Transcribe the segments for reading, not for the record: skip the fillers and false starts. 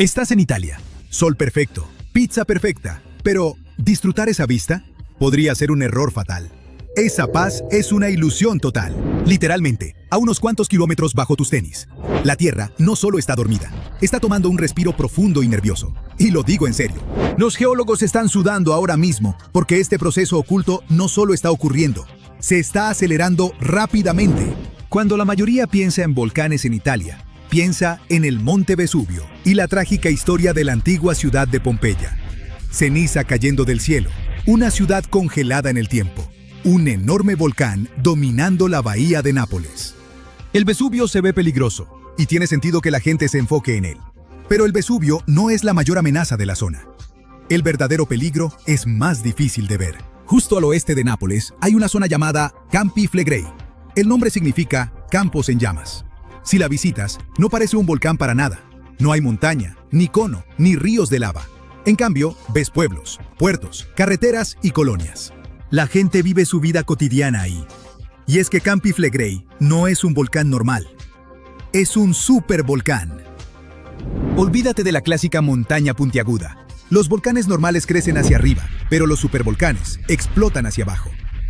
Estás en Italia. Sol perfecto, pizza perfecta. Pero, ¿disfrutar esa vista? Podría ser un error fatal. Esa paz es una ilusión total. Literalmente, a unos cuantos kilómetros bajo tus tenis. La Tierra no solo está dormida, está tomando un respiro profundo y nervioso. Y lo digo en serio. Los geólogos están sudando ahora mismo, porque este proceso oculto no solo está ocurriendo, se está acelerando rápidamente. Cuando la mayoría piensa en volcanes en Italia, piensa en el Monte Vesubio y la trágica historia de la antigua ciudad de Pompeya. Ceniza cayendo del cielo, una ciudad congelada en el tiempo, un enorme volcán dominando la bahía de Nápoles. El Vesubio se ve peligroso, y tiene sentido que la gente se enfoque en él. Pero el Vesubio no es la mayor amenaza de la zona. El verdadero peligro es más difícil de ver. Justo al oeste de Nápoles hay una zona llamada Campi Flegrei. El nombre significa campos en llamas. Si la visitas, no parece un volcán para nada. No hay montaña, ni cono, ni ríos de lava. En cambio, ves pueblos, puertos, carreteras y colonias. La gente vive su vida cotidiana ahí. Y es que Campi Flegrei no es un volcán normal. Es un supervolcán. Olvídate de la clásica montaña puntiaguda. Los volcanes normales crecen hacia arriba, pero los supervolcanes explotan hacia abajo.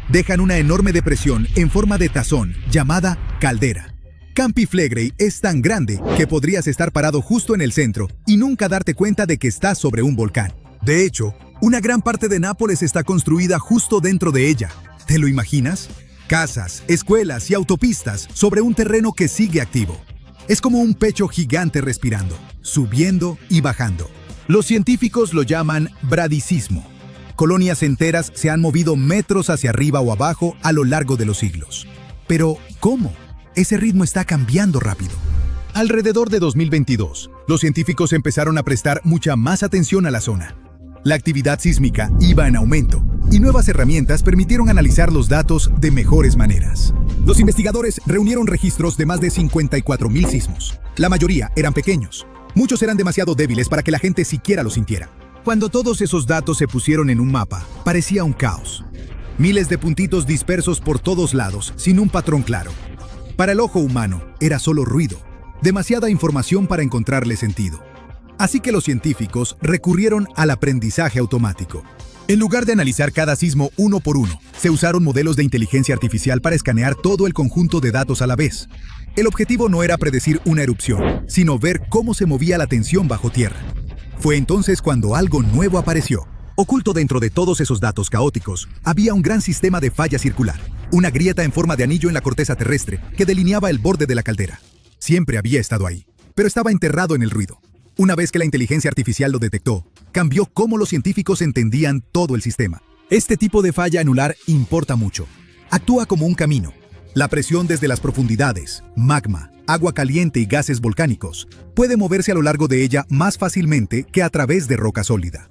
Dejan una enorme depresión en forma de tazón llamada caldera. Campi Flegrei es tan grande que podrías estar parado justo en el centro y nunca darte cuenta de que estás sobre un volcán. De hecho, una gran parte de Nápoles está construida justo dentro de ella. ¿Te lo imaginas? Casas, escuelas y autopistas sobre un terreno que sigue activo. Es como un pecho gigante respirando, subiendo y bajando. Los científicos lo llaman bradicismo. Colonias enteras se han movido metros hacia arriba o abajo a lo largo de los siglos. Pero, ¿cómo? Ese ritmo está cambiando rápido. Alrededor de 2022, los científicos empezaron a prestar mucha más atención a la zona. La actividad sísmica iba en aumento y nuevas herramientas permitieron analizar los datos de mejores maneras. Los investigadores reunieron registros de más de 54,000 sismos. La mayoría eran pequeños. Muchos eran demasiado débiles para que la gente siquiera los sintiera. Cuando todos esos datos se pusieron en un mapa, parecía un caos. Miles de puntitos dispersos por todos lados, sin un patrón claro. Para el ojo humano, era solo ruido, demasiada información para encontrarle sentido. Así que los científicos recurrieron al aprendizaje automático. En lugar de analizar cada sismo uno por uno, se usaron modelos de inteligencia artificial para escanear todo el conjunto de datos a la vez. El objetivo no era predecir una erupción, sino ver cómo se movía la tensión bajo tierra. Fue entonces cuando algo nuevo apareció. Oculto dentro de todos esos datos caóticos, había un gran sistema de falla circular, una grieta en forma de anillo en la corteza terrestre que delineaba el borde de la caldera. Siempre había estado ahí, pero estaba enterrado en el ruido. Una vez que la inteligencia artificial lo detectó, cambió cómo los científicos entendían todo el sistema. Este tipo de falla anular importa mucho. Actúa como un camino. La presión desde las profundidades, magma, agua caliente y gases volcánicos, puede moverse a lo largo de ella más fácilmente que a través de roca sólida.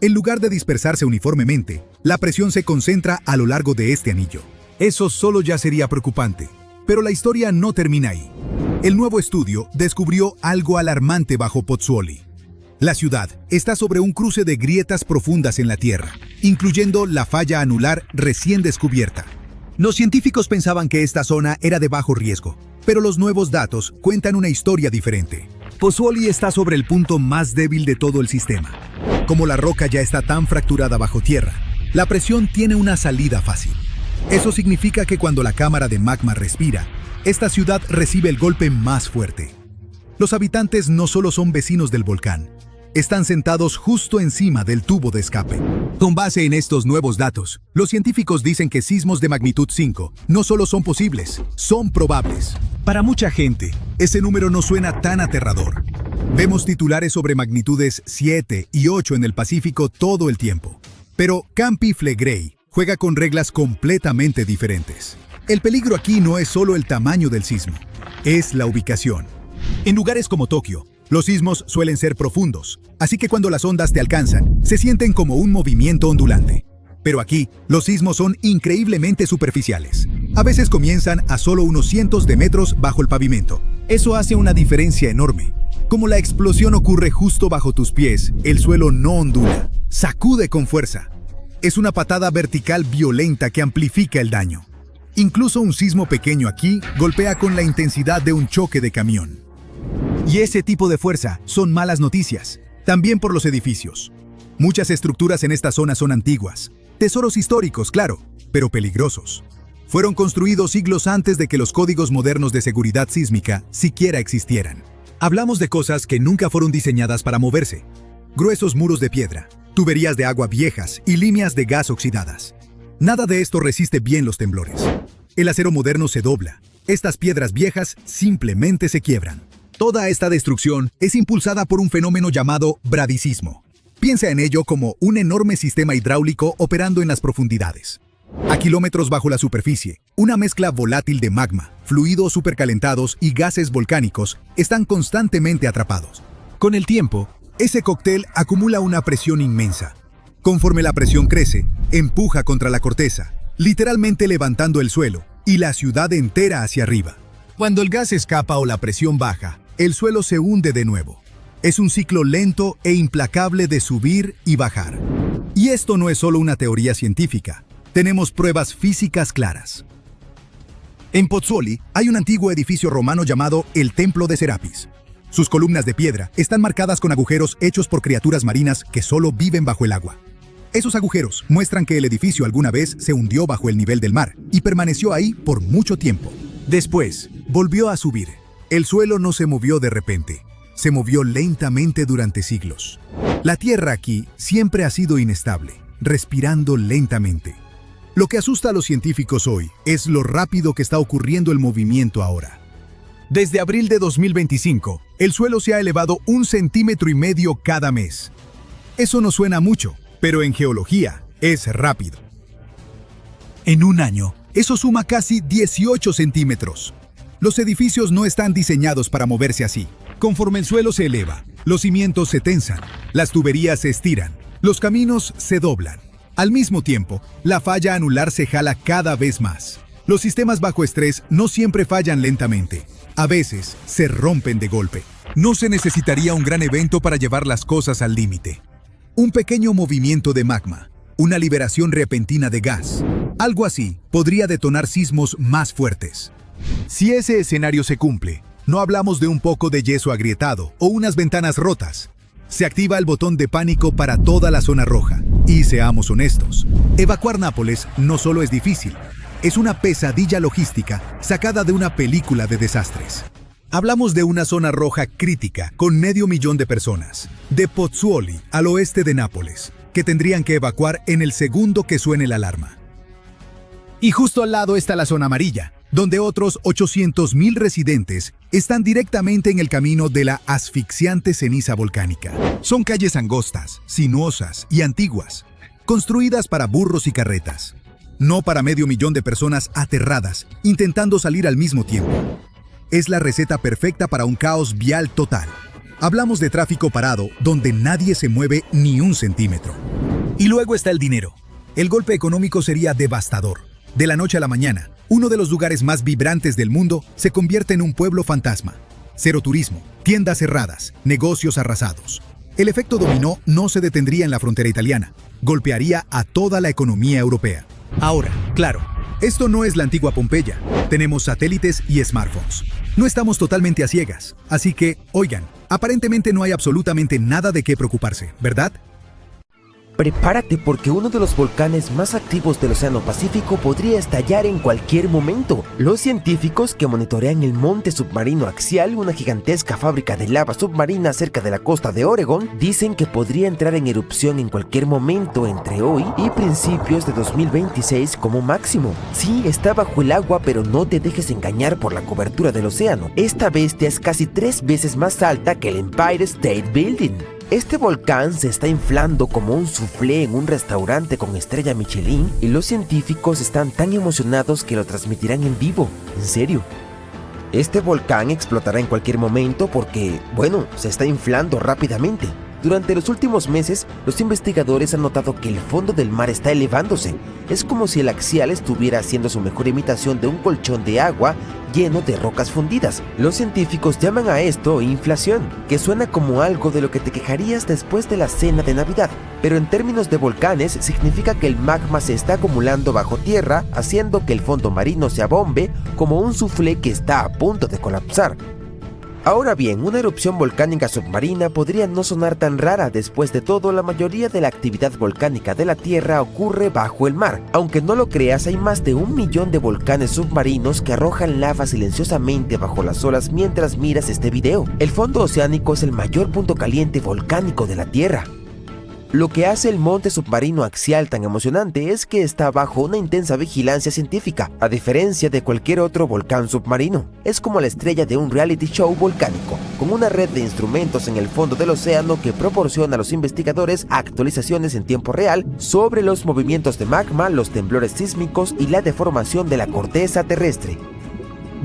En lugar de dispersarse uniformemente, la presión se concentra a lo largo de este anillo. Eso solo ya sería preocupante, pero la historia no termina ahí. El nuevo estudio descubrió algo alarmante bajo Pozzuoli. La ciudad está sobre un cruce de grietas profundas en la Tierra, incluyendo la falla anular recién descubierta. Los científicos pensaban que esta zona era de bajo riesgo, pero los nuevos datos cuentan una historia diferente. Pozzuoli está sobre el punto más débil de todo el sistema. Como la roca ya está tan fracturada bajo tierra, la presión tiene una salida fácil. Eso significa que cuando la cámara de magma respira, esta ciudad recibe el golpe más fuerte. Los habitantes no solo son vecinos del volcán, están sentados justo encima del tubo de escape. Con base en estos nuevos datos, los científicos dicen que sismos de magnitud 5 no solo son posibles, son probables. Para mucha gente, ese número no suena tan aterrador. Vemos titulares sobre magnitudes 7 y 8 en el Pacífico todo el tiempo. Pero Campi Flegrei juega con reglas completamente diferentes. El peligro aquí no es solo el tamaño del sismo, es la ubicación. En lugares como Tokio, los sismos suelen ser profundos, así que cuando las ondas te alcanzan, se sienten como un movimiento ondulante. Pero aquí, los sismos son increíblemente superficiales. A veces comienzan a solo unos cientos de metros bajo el pavimento. Eso hace una diferencia enorme. Como la explosión ocurre justo bajo tus pies, el suelo no ondula, sacude con fuerza. Es una patada vertical violenta que amplifica el daño. Incluso un sismo pequeño aquí golpea con la intensidad de un choque de camión. Y ese tipo de fuerza son malas noticias, también por los edificios. Muchas estructuras en esta zona son antiguas, tesoros históricos, claro, pero peligrosos. Fueron construidos siglos antes de que los códigos modernos de seguridad sísmica siquiera existieran. Hablamos de cosas que nunca fueron diseñadas para moverse. Gruesos muros de piedra, tuberías de agua viejas y líneas de gas oxidadas. Nada de esto resiste bien los temblores. El acero moderno se dobla. Estas piedras viejas simplemente se quiebran. Toda esta destrucción es impulsada por un fenómeno llamado bradicismo. Piensa en ello como un enorme sistema hidráulico operando en las profundidades. A kilómetros bajo la superficie, una mezcla volátil de magma, fluidos supercalentados y gases volcánicos están constantemente atrapados. Con el tiempo, ese cóctel acumula una presión inmensa. Conforme la presión crece, empuja contra la corteza, literalmente levantando el suelo y la ciudad entera hacia arriba. Cuando el gas escapa o la presión baja, el suelo se hunde de nuevo. Es un ciclo lento e implacable de subir y bajar. Y esto no es solo una teoría científica. Tenemos pruebas físicas claras. En Pozzuoli hay un antiguo edificio romano llamado el Templo de Serapis. Sus columnas de piedra están marcadas con agujeros hechos por criaturas marinas que solo viven bajo el agua. Esos agujeros muestran que el edificio alguna vez se hundió bajo el nivel del mar y permaneció ahí por mucho tiempo. Después, volvió a subir. El suelo no se movió de repente. Se movió lentamente durante siglos. La tierra aquí siempre ha sido inestable, respirando lentamente. Lo que asusta a los científicos hoy es lo rápido que está ocurriendo el movimiento ahora. Desde abril de 2025, el suelo se ha elevado 1,5 centímetros cada mes. Eso no suena mucho, pero en geología es rápido. En un año, eso suma casi 18 centímetros. Los edificios no están diseñados para moverse así. Conforme el suelo se eleva, los cimientos se tensan, las tuberías se estiran, los caminos se doblan. Al mismo tiempo, la falla anular se jala cada vez más. Los sistemas bajo estrés no siempre fallan lentamente. A veces, se rompen de golpe. No se necesitaría un gran evento para llevar las cosas al límite. Un pequeño movimiento de magma, una liberación repentina de gas. Algo así podría detonar sismos más fuertes. Si ese escenario se cumple, no hablamos de un poco de yeso agrietado o unas ventanas rotas. Se activa el botón de pánico para toda la zona roja. Y seamos honestos, evacuar Nápoles no solo es difícil, es una pesadilla logística sacada de una película de desastres. Hablamos de una zona roja crítica con 500,000 de personas, de Pozzuoli al oeste de Nápoles, que tendrían que evacuar en el segundo que suene la alarma. Y justo al lado está la zona amarilla, donde otros 800,000 residentes están directamente en el camino de la asfixiante ceniza volcánica. Son calles angostas, sinuosas y antiguas, construidas para burros y carretas, no para 500,000 de personas aterradas, intentando salir al mismo tiempo. Es la receta perfecta para un caos vial total. Hablamos de tráfico parado, donde nadie se mueve ni 1 centímetro. Y luego está el dinero. El golpe económico sería devastador. De la noche a la mañana, uno de los lugares más vibrantes del mundo se convierte en un pueblo fantasma. Cero turismo, tiendas cerradas, negocios arrasados. El efecto dominó no se detendría en la frontera italiana, golpearía a toda la economía europea. Ahora, claro, esto no es la antigua Pompeya. Tenemos satélites y smartphones. No estamos totalmente a ciegas, así que, oigan, aparentemente no hay absolutamente nada de qué preocuparse, ¿verdad? Prepárate porque uno de los volcanes más activos del Océano Pacífico podría estallar en cualquier momento. Los científicos que monitorean el monte submarino axial, una gigantesca fábrica de lava submarina cerca de la costa de Oregón, dicen que podría entrar en erupción en cualquier momento entre hoy y principios de 2026 como máximo. Sí, está bajo el agua, pero no te dejes engañar por la cobertura del océano. Esta bestia es casi 3 veces más alta que el Empire State Building. Este volcán se está inflando como un soufflé en un restaurante con estrella Michelin y los científicos están tan emocionados que lo transmitirán en vivo. En serio. Este volcán explotará en cualquier momento porque, bueno, se está inflando rápidamente. Durante los últimos meses, los investigadores han notado que el fondo del mar está elevándose. Es como si el axial estuviera haciendo su mejor imitación de un colchón de agua lleno de rocas fundidas. Los científicos llaman a esto inflación, que suena como algo de lo que te quejarías después de la cena de Navidad. Pero en términos de volcanes, significa que el magma se está acumulando bajo tierra, haciendo que el fondo marino se abombe como un soufflé que está a punto de colapsar. Ahora bien, una erupción volcánica submarina podría no sonar tan rara. Después de todo, la mayoría de la actividad volcánica de la Tierra ocurre bajo el mar. Aunque no lo creas, hay más de 1 millón de volcanes submarinos que arrojan lava silenciosamente bajo las olas mientras miras este video. El fondo oceánico es el mayor punto caliente volcánico de la Tierra. Lo que hace el monte submarino axial tan emocionante es que está bajo una intensa vigilancia científica, a diferencia de cualquier otro volcán submarino. Es como la estrella de un reality show volcánico, con una red de instrumentos en el fondo del océano que proporciona a los investigadores actualizaciones en tiempo real sobre los movimientos de magma, los temblores sísmicos y la deformación de la corteza terrestre.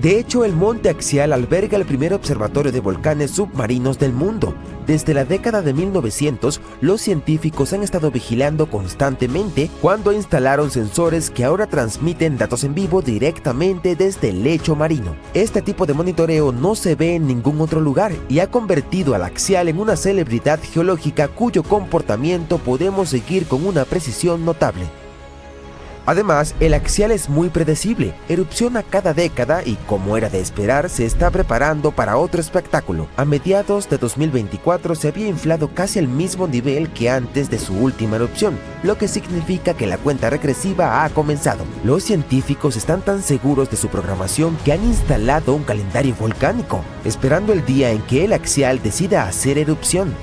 De hecho, el monte axial alberga el primer observatorio de volcanes submarinos del mundo. Desde la década de 1900, los científicos han estado vigilando constantemente cuando instalaron sensores que ahora transmiten datos en vivo directamente desde el lecho marino. Este tipo de monitoreo no se ve en ningún otro lugar y ha convertido al axial en una celebridad geológica cuyo comportamiento podemos seguir con una precisión notable. Además, el axial es muy predecible, erupciona cada década y, como era de esperar, se está preparando para otro espectáculo. A mediados de 2024 se había inflado casi al mismo nivel que antes de su última erupción, lo que significa que la cuenta regresiva ha comenzado. Los científicos están tan seguros de su programación que han instalado un calendario volcánico, esperando el día en que el axial decida hacer erupción.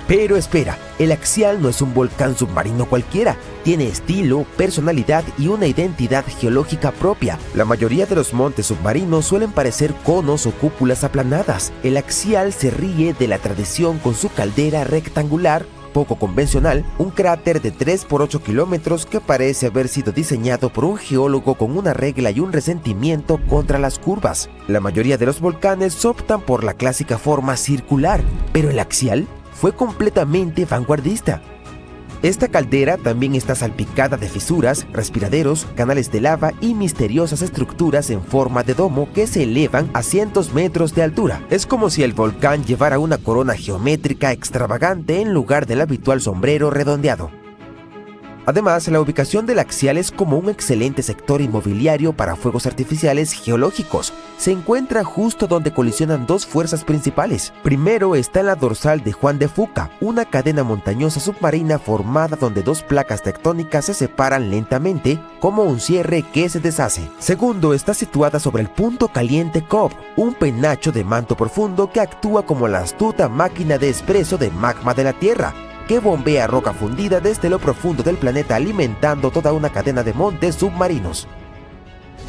Pero espera, el axial no es un volcán submarino cualquiera, tiene estilo, personalidad y una identidad geológica propia. La mayoría de los montes submarinos suelen parecer conos o cúpulas aplanadas. El axial se ríe de la tradición con su caldera rectangular, poco convencional, un cráter de 3 por 8 kilómetros que parece haber sido diseñado por un geólogo con una regla y un resentimiento contra las curvas. La mayoría de los volcanes optan por la clásica forma circular, pero el axial fue completamente vanguardista. Esta caldera también está salpicada de fisuras, respiraderos, canales de lava y misteriosas estructuras en forma de domo que se elevan a cientos metros de altura. Es como si el volcán llevara una corona geométrica extravagante en lugar del habitual sombrero redondeado. Además, la ubicación del axial es como un excelente sector inmobiliario para fuegos artificiales geológicos. Se encuentra justo donde colisionan dos fuerzas principales. Primero está en la dorsal de Juan de Fuca, una cadena montañosa submarina formada donde dos placas tectónicas se separan lentamente, como un cierre que se deshace. Segundo, está situada sobre el punto caliente Cobb, un penacho de manto profundo que actúa como la astuta máquina de expreso de magma de la Tierra, que bombea roca fundida desde lo profundo del planeta alimentando toda una cadena de montes submarinos.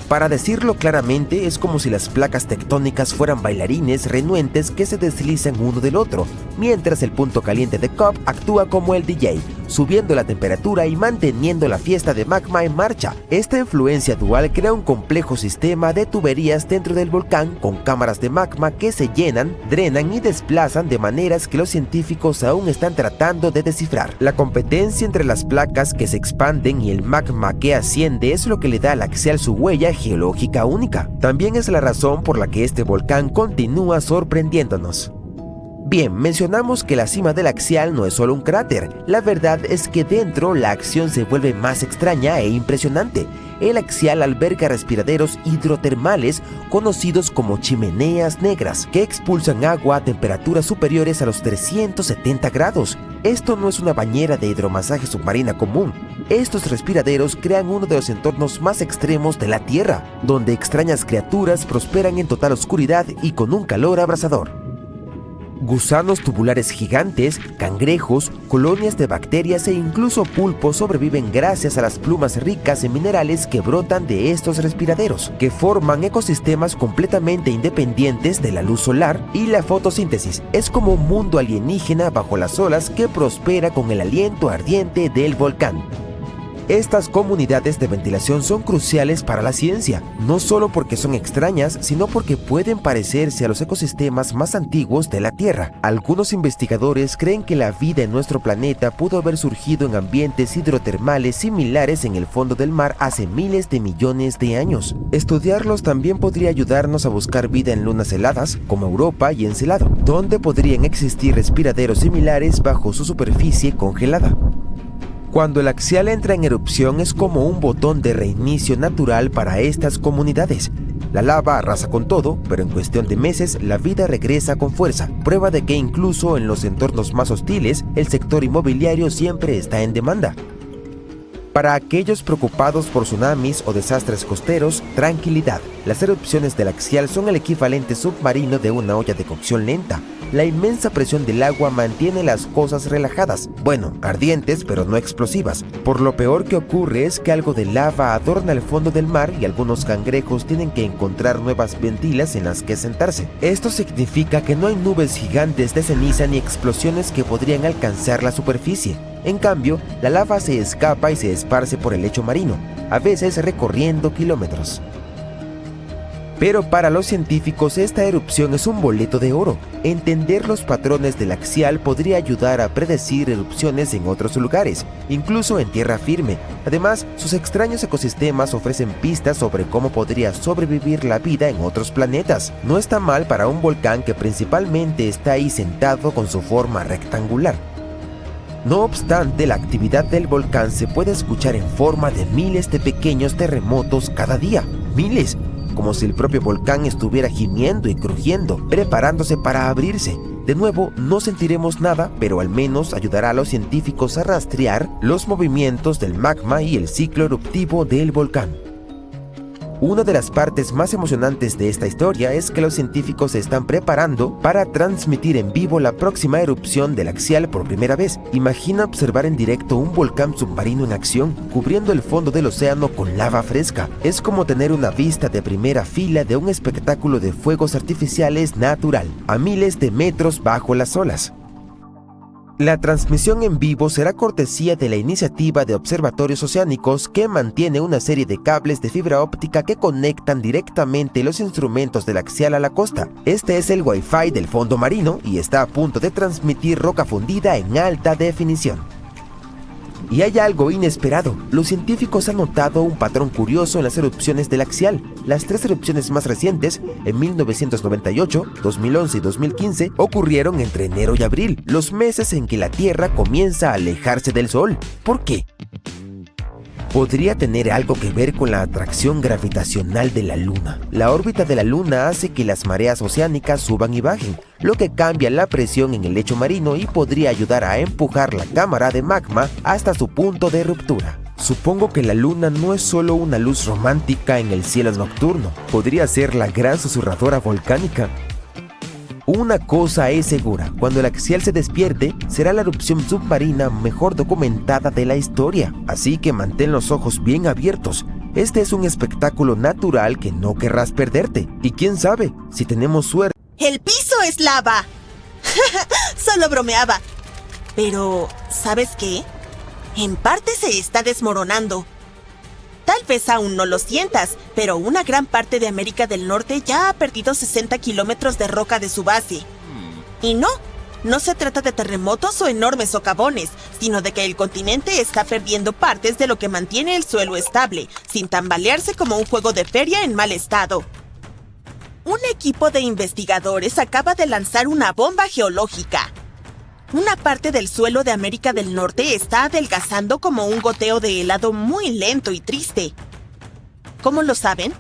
Para decirlo claramente, es como si las placas tectónicas fueran bailarines renuentes que se deslizan uno del otro, mientras el punto caliente de Cobb actúa como el DJ, subiendo la temperatura y manteniendo la fiesta de magma en marcha. Esta influencia dual crea un complejo sistema de tuberías dentro del volcán con cámaras de magma que se llenan, drenan y desplazan de maneras que los científicos aún están tratando de descifrar. La competencia entre las placas que se expanden y el magma que asciende es lo que le da al axial su huella geológica única. También es la razón por la que este volcán continúa sorprendiéndonos. Bien, mencionamos que la cima del axial no es solo un cráter. La verdad es que dentro la acción se vuelve más extraña e impresionante. El axial alberga respiraderos hidrotermales conocidos como chimeneas negras, que expulsan agua a temperaturas superiores a los 370 grados. Esto no es una bañera de hidromasaje submarina común. Estos respiraderos crean uno de los entornos más extremos de la Tierra, donde extrañas criaturas prosperan en total oscuridad y con un calor abrasador. Gusanos tubulares gigantes, cangrejos, colonias de bacterias e incluso pulpos sobreviven gracias a las plumas ricas en minerales que brotan de estos respiraderos, que forman ecosistemas completamente independientes de la luz solar y la fotosíntesis. Es como un mundo alienígena bajo las olas que prospera con el aliento ardiente del volcán. Estas comunidades de ventilación son cruciales para la ciencia, no solo porque son extrañas, sino porque pueden parecerse a los ecosistemas más antiguos de la Tierra. Algunos investigadores creen que la vida en nuestro planeta pudo haber surgido en ambientes hidrotermales similares en el fondo del mar hace miles de millones de años. Estudiarlos también podría ayudarnos a buscar vida en lunas heladas, como Europa y Encelado, donde podrían existir respiraderos similares bajo su superficie congelada. Cuando el axial entra en erupción es como un botón de reinicio natural para estas comunidades. La lava arrasa con todo, pero en cuestión de meses la vida regresa con fuerza, prueba de que incluso en los entornos más hostiles, el sector inmobiliario siempre está en demanda. Para aquellos preocupados por tsunamis o desastres costeros, tranquilidad. Las erupciones del Axial son el equivalente submarino de una olla de cocción lenta. La inmensa presión del agua mantiene las cosas relajadas, bueno, ardientes pero no explosivas. Por lo peor que ocurre es que algo de lava adorna el fondo del mar y algunos cangrejos tienen que encontrar nuevas ventilas en las que sentarse. Esto significa que no hay nubes gigantes de ceniza ni explosiones que podrían alcanzar la superficie. En cambio, la lava se escapa y se esparce por el lecho marino, a veces recorriendo kilómetros. Pero para los científicos esta erupción es un boleto de oro. Entender los patrones del Axial podría ayudar a predecir erupciones en otros lugares, incluso en tierra firme. Además, sus extraños ecosistemas ofrecen pistas sobre cómo podría sobrevivir la vida en otros planetas. No está mal para un volcán que principalmente está ahí sentado con su forma rectangular. No obstante, la actividad del volcán se puede escuchar en forma de miles de pequeños terremotos cada día. ¡Miles! Como si el propio volcán estuviera gimiendo y crujiendo, preparándose para abrirse. De nuevo, no sentiremos nada, pero al menos ayudará a los científicos a rastrear los movimientos del magma y el ciclo eruptivo del volcán. Una de las partes más emocionantes de esta historia es que los científicos se están preparando para transmitir en vivo la próxima erupción del Axial por primera vez. Imagina observar en directo un volcán submarino en acción, cubriendo el fondo del océano con lava fresca. Es como tener una vista de primera fila de un espectáculo de fuegos artificiales natural, a miles de metros bajo las olas. La transmisión en vivo será cortesía de la iniciativa de observatorios oceánicos que mantiene una serie de cables de fibra óptica que conectan directamente los instrumentos del Axial a la costa. Este es el Wi-Fi del fondo marino y está a punto de transmitir roca fundida en alta definición. Y hay algo inesperado. Los científicos han notado un patrón curioso en las erupciones del Axial. Las 3 erupciones más recientes, en 1998, 2011 y 2015, ocurrieron entre enero y abril, los meses en que la Tierra comienza a alejarse del Sol. ¿Por qué? Podría tener algo que ver con la atracción gravitacional de la Luna. La órbita de la Luna hace que las mareas oceánicas suban y bajen, lo que cambia la presión en el lecho marino y podría ayudar a empujar la cámara de magma hasta su punto de ruptura. Supongo que la Luna no es solo una luz romántica en el cielo nocturno, podría ser la gran susurradora volcánica. Una cosa es segura, cuando el Axial se despierte, será la erupción submarina mejor documentada de la historia, así que mantén los ojos bien abiertos. Este es un espectáculo natural que no querrás perderte, y quién sabe, si tenemos suerte... ¡El piso es lava! Solo bromeaba. Pero, ¿sabes qué? En parte se está desmoronando. Tal vez aún no lo sientas, pero una gran parte de América del Norte ya ha perdido 60 kilómetros de roca de su base. Y no se trata de terremotos o enormes socavones, sino de que el continente está perdiendo partes de lo que mantiene el suelo estable, sin tambalearse como un juego de feria en mal estado. Un equipo de investigadores acaba de lanzar una bomba geológica. Una parte del suelo de América del Norte está adelgazando como un goteo de helado muy lento y triste. ¿Cómo lo saben?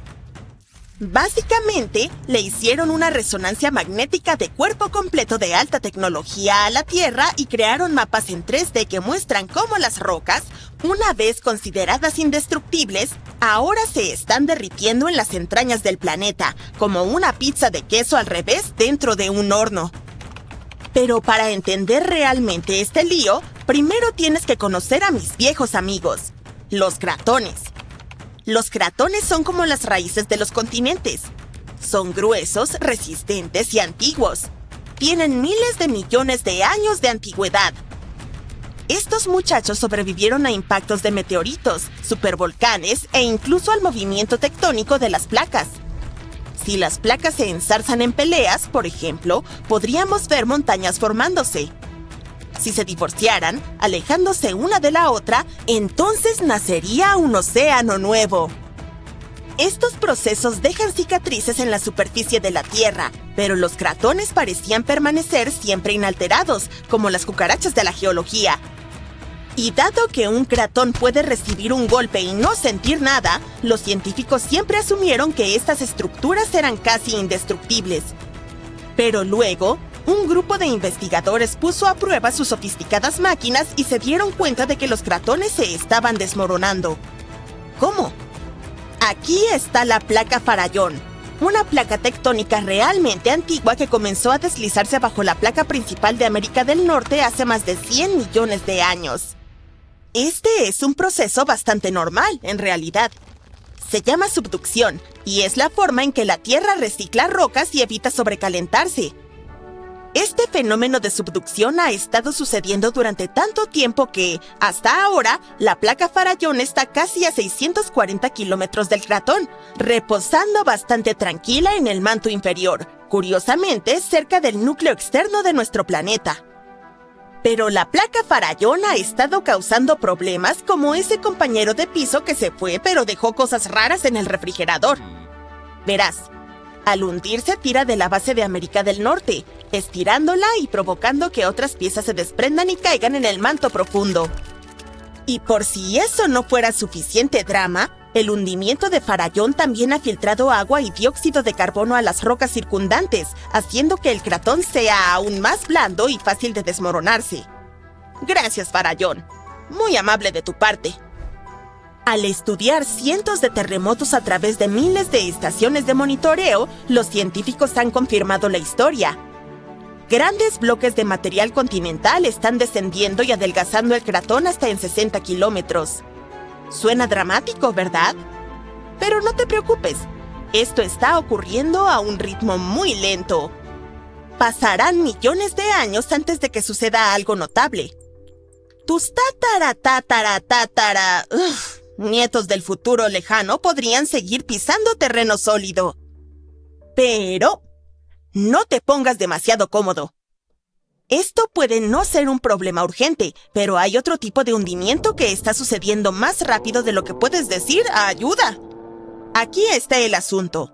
Básicamente, le hicieron una resonancia magnética de cuerpo completo de alta tecnología a la Tierra y crearon mapas en 3D que muestran cómo las rocas, una vez consideradas indestructibles, ahora se están derritiendo en las entrañas del planeta, como una pizza de queso al revés dentro de un horno. Pero para entender realmente este lío, primero tienes que conocer a mis viejos amigos, los cratones. Los cratones son como las raíces de los continentes. Son gruesos, resistentes y antiguos. Tienen miles de millones de años de antigüedad. Estos muchachos sobrevivieron a impactos de meteoritos, supervolcanes e incluso al movimiento tectónico de las placas. Si las placas se enzarzan en peleas, por ejemplo, podríamos ver montañas formándose. Si se divorciaran, alejándose una de la otra, entonces nacería un océano nuevo. Estos procesos dejan cicatrices en la superficie de la Tierra, pero los cratones parecían permanecer siempre inalterados, como las cucarachas de la geología. Y dado que un cratón puede recibir un golpe y no sentir nada, los científicos siempre asumieron que estas estructuras eran casi indestructibles. Pero luego, un grupo de investigadores puso a prueba sus sofisticadas máquinas y se dieron cuenta de que los cratones se estaban desmoronando. ¿Cómo? Aquí está la placa Farallón, una placa tectónica realmente antigua que comenzó a deslizarse bajo la placa principal de América del Norte hace más de 100 millones de años. Este es un proceso bastante normal, en realidad. Se llama subducción, y es la forma en que la Tierra recicla rocas y evita sobrecalentarse. Este fenómeno de subducción ha estado sucediendo durante tanto tiempo que, hasta ahora, la placa Farallón está casi a 640 kilómetros del cratón, reposando bastante tranquila en el manto inferior, curiosamente cerca del núcleo externo de nuestro planeta. Pero la placa Farallón ha estado causando problemas como ese compañero de piso que se fue pero dejó cosas raras en el refrigerador. Verás, al hundirse tira de la base de América del Norte, estirándola y provocando que otras piezas se desprendan y caigan en el manto profundo. Y por si eso no fuera suficiente drama, el hundimiento de Farallón también ha filtrado agua y dióxido de carbono a las rocas circundantes, haciendo que el cratón sea aún más blando y fácil de desmoronarse. Gracias, Farallón. Muy amable de tu parte. Al estudiar cientos de terremotos a través de miles de estaciones de monitoreo, los científicos han confirmado la historia. Grandes bloques de material continental están descendiendo y adelgazando el cratón hasta en 60 kilómetros. Suena dramático, ¿verdad? Pero no te preocupes, esto está ocurriendo a un ritmo muy lento. Pasarán millones de años antes de que suceda algo notable. Tus nietos del futuro lejano podrían seguir pisando terreno sólido. Pero no te pongas demasiado cómodo. Esto puede no ser un problema urgente, pero hay otro tipo de hundimiento que está sucediendo más rápido de lo que puedes decir ayuda. Aquí está el asunto.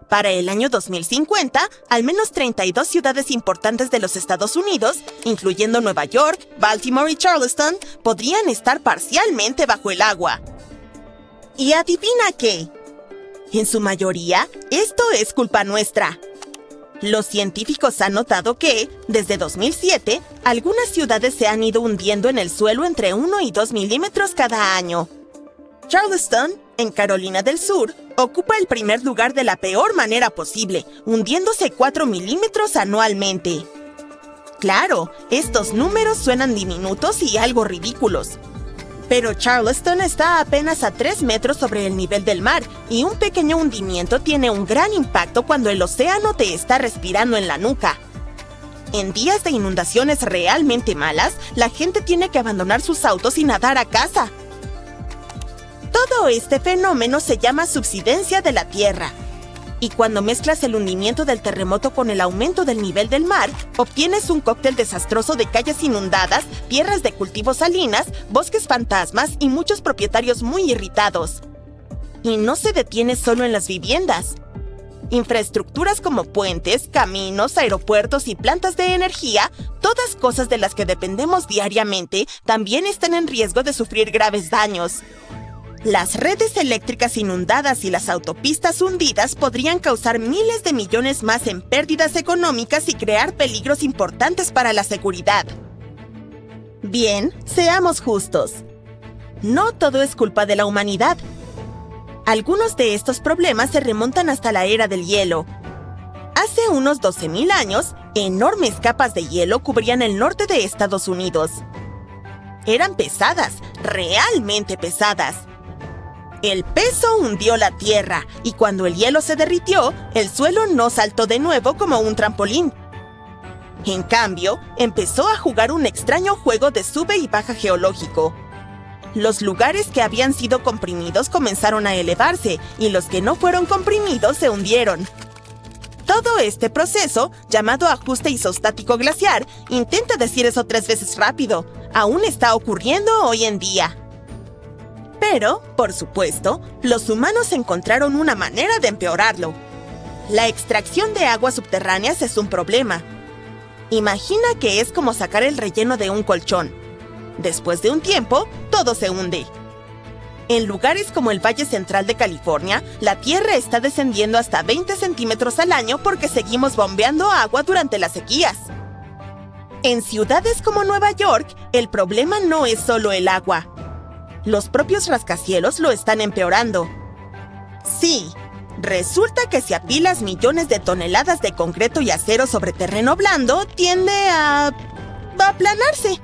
Para el año 2050, al menos 32 ciudades importantes de los Estados Unidos, incluyendo Nueva York, Baltimore y Charleston, podrían estar parcialmente bajo el agua. ¿Y adivina qué? En su mayoría, esto es culpa nuestra. Los científicos han notado que, desde 2007, algunas ciudades se han ido hundiendo en el suelo entre 1 y 2 milímetros cada año. Charleston, en Carolina del Sur, ocupa el primer lugar de la peor manera posible, hundiéndose 4 milímetros anualmente. Claro, estos números suenan diminutos y algo ridículos. Pero Charleston está apenas a 3 metros sobre el nivel del mar, y un pequeño hundimiento tiene un gran impacto cuando el océano te está respirando en la nuca. En días de inundaciones realmente malas, la gente tiene que abandonar sus autos y nadar a casa. Todo este fenómeno se llama subsidencia de la Tierra. Y cuando mezclas el hundimiento del terremoto con el aumento del nivel del mar, obtienes un cóctel desastroso de calles inundadas, tierras de cultivo salinas, bosques fantasmas y muchos propietarios muy irritados. Y no se detiene solo en las viviendas. Infraestructuras como puentes, caminos, aeropuertos y plantas de energía, todas cosas de las que dependemos diariamente, también están en riesgo de sufrir graves daños. Las redes eléctricas inundadas y las autopistas hundidas podrían causar miles de millones más en pérdidas económicas y crear peligros importantes para la seguridad. Bien, seamos justos. No todo es culpa de la humanidad. Algunos de estos problemas se remontan hasta la era del hielo. Hace unos 12.000 años, enormes capas de hielo cubrían el norte de Estados Unidos. Eran pesadas, realmente pesadas. El peso hundió la tierra, y cuando el hielo se derritió, el suelo no saltó de nuevo como un trampolín. En cambio, empezó a jugar un extraño juego de sube y baja geológico. Los lugares que habían sido comprimidos comenzaron a elevarse, y los que no fueron comprimidos se hundieron. Todo este proceso, llamado ajuste isostático glaciar, intenta decir eso 3 veces rápido, aún está ocurriendo hoy en día. Pero, por supuesto, los humanos encontraron una manera de empeorarlo. La extracción de aguas subterráneas es un problema. Imagina que es como sacar el relleno de un colchón. Después de un tiempo, todo se hunde. En lugares como el Valle Central de California, la tierra está descendiendo hasta 20 centímetros al año porque seguimos bombeando agua durante las sequías. En ciudades como Nueva York, el problema no es solo el agua. Los propios rascacielos lo están empeorando. Sí, resulta que si apilas millones de toneladas de concreto y acero sobre terreno blando, tiende a aplanarse.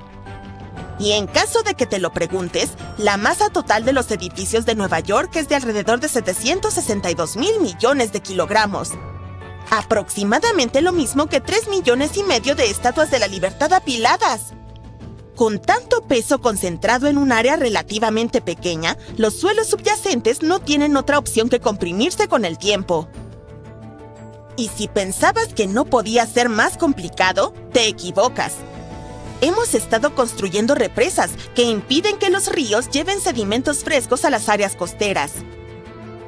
Y en caso de que te lo preguntes, la masa total de los edificios de Nueva York es de alrededor de 762,000 millones de kilogramos. Aproximadamente lo mismo que 3,5 millones de estatuas de la libertad apiladas. Con tanto peso concentrado en un área relativamente pequeña, los suelos subyacentes no tienen otra opción que comprimirse con el tiempo. Y si pensabas que no podía ser más complicado, te equivocas. Hemos estado construyendo represas que impiden que los ríos lleven sedimentos frescos a las áreas costeras.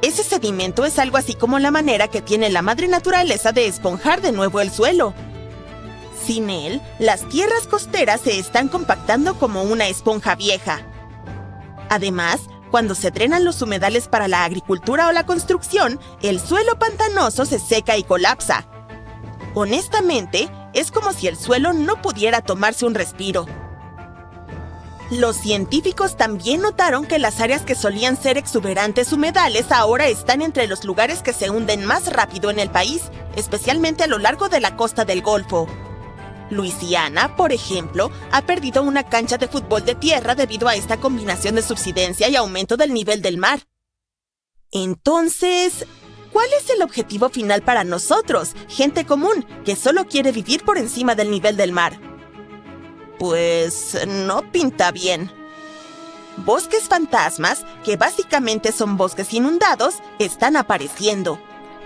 Ese sedimento es algo así como la manera que tiene la madre naturaleza de esponjar de nuevo el suelo. Sin él, las tierras costeras se están compactando como una esponja vieja. Además, cuando se drenan los humedales para la agricultura o la construcción, el suelo pantanoso se seca y colapsa. Honestamente, es como si el suelo no pudiera tomarse un respiro. Los científicos también notaron que las áreas que solían ser exuberantes humedales ahora están entre los lugares que se hunden más rápido en el país, especialmente a lo largo de la costa del Golfo. Luisiana, por ejemplo, ha perdido una cancha de fútbol de tierra debido a esta combinación de subsidencia y aumento del nivel del mar. Entonces, ¿cuál es el objetivo final para nosotros, gente común, que solo quiere vivir por encima del nivel del mar? Pues no pinta bien. Bosques fantasmas, que básicamente son bosques inundados, están apareciendo.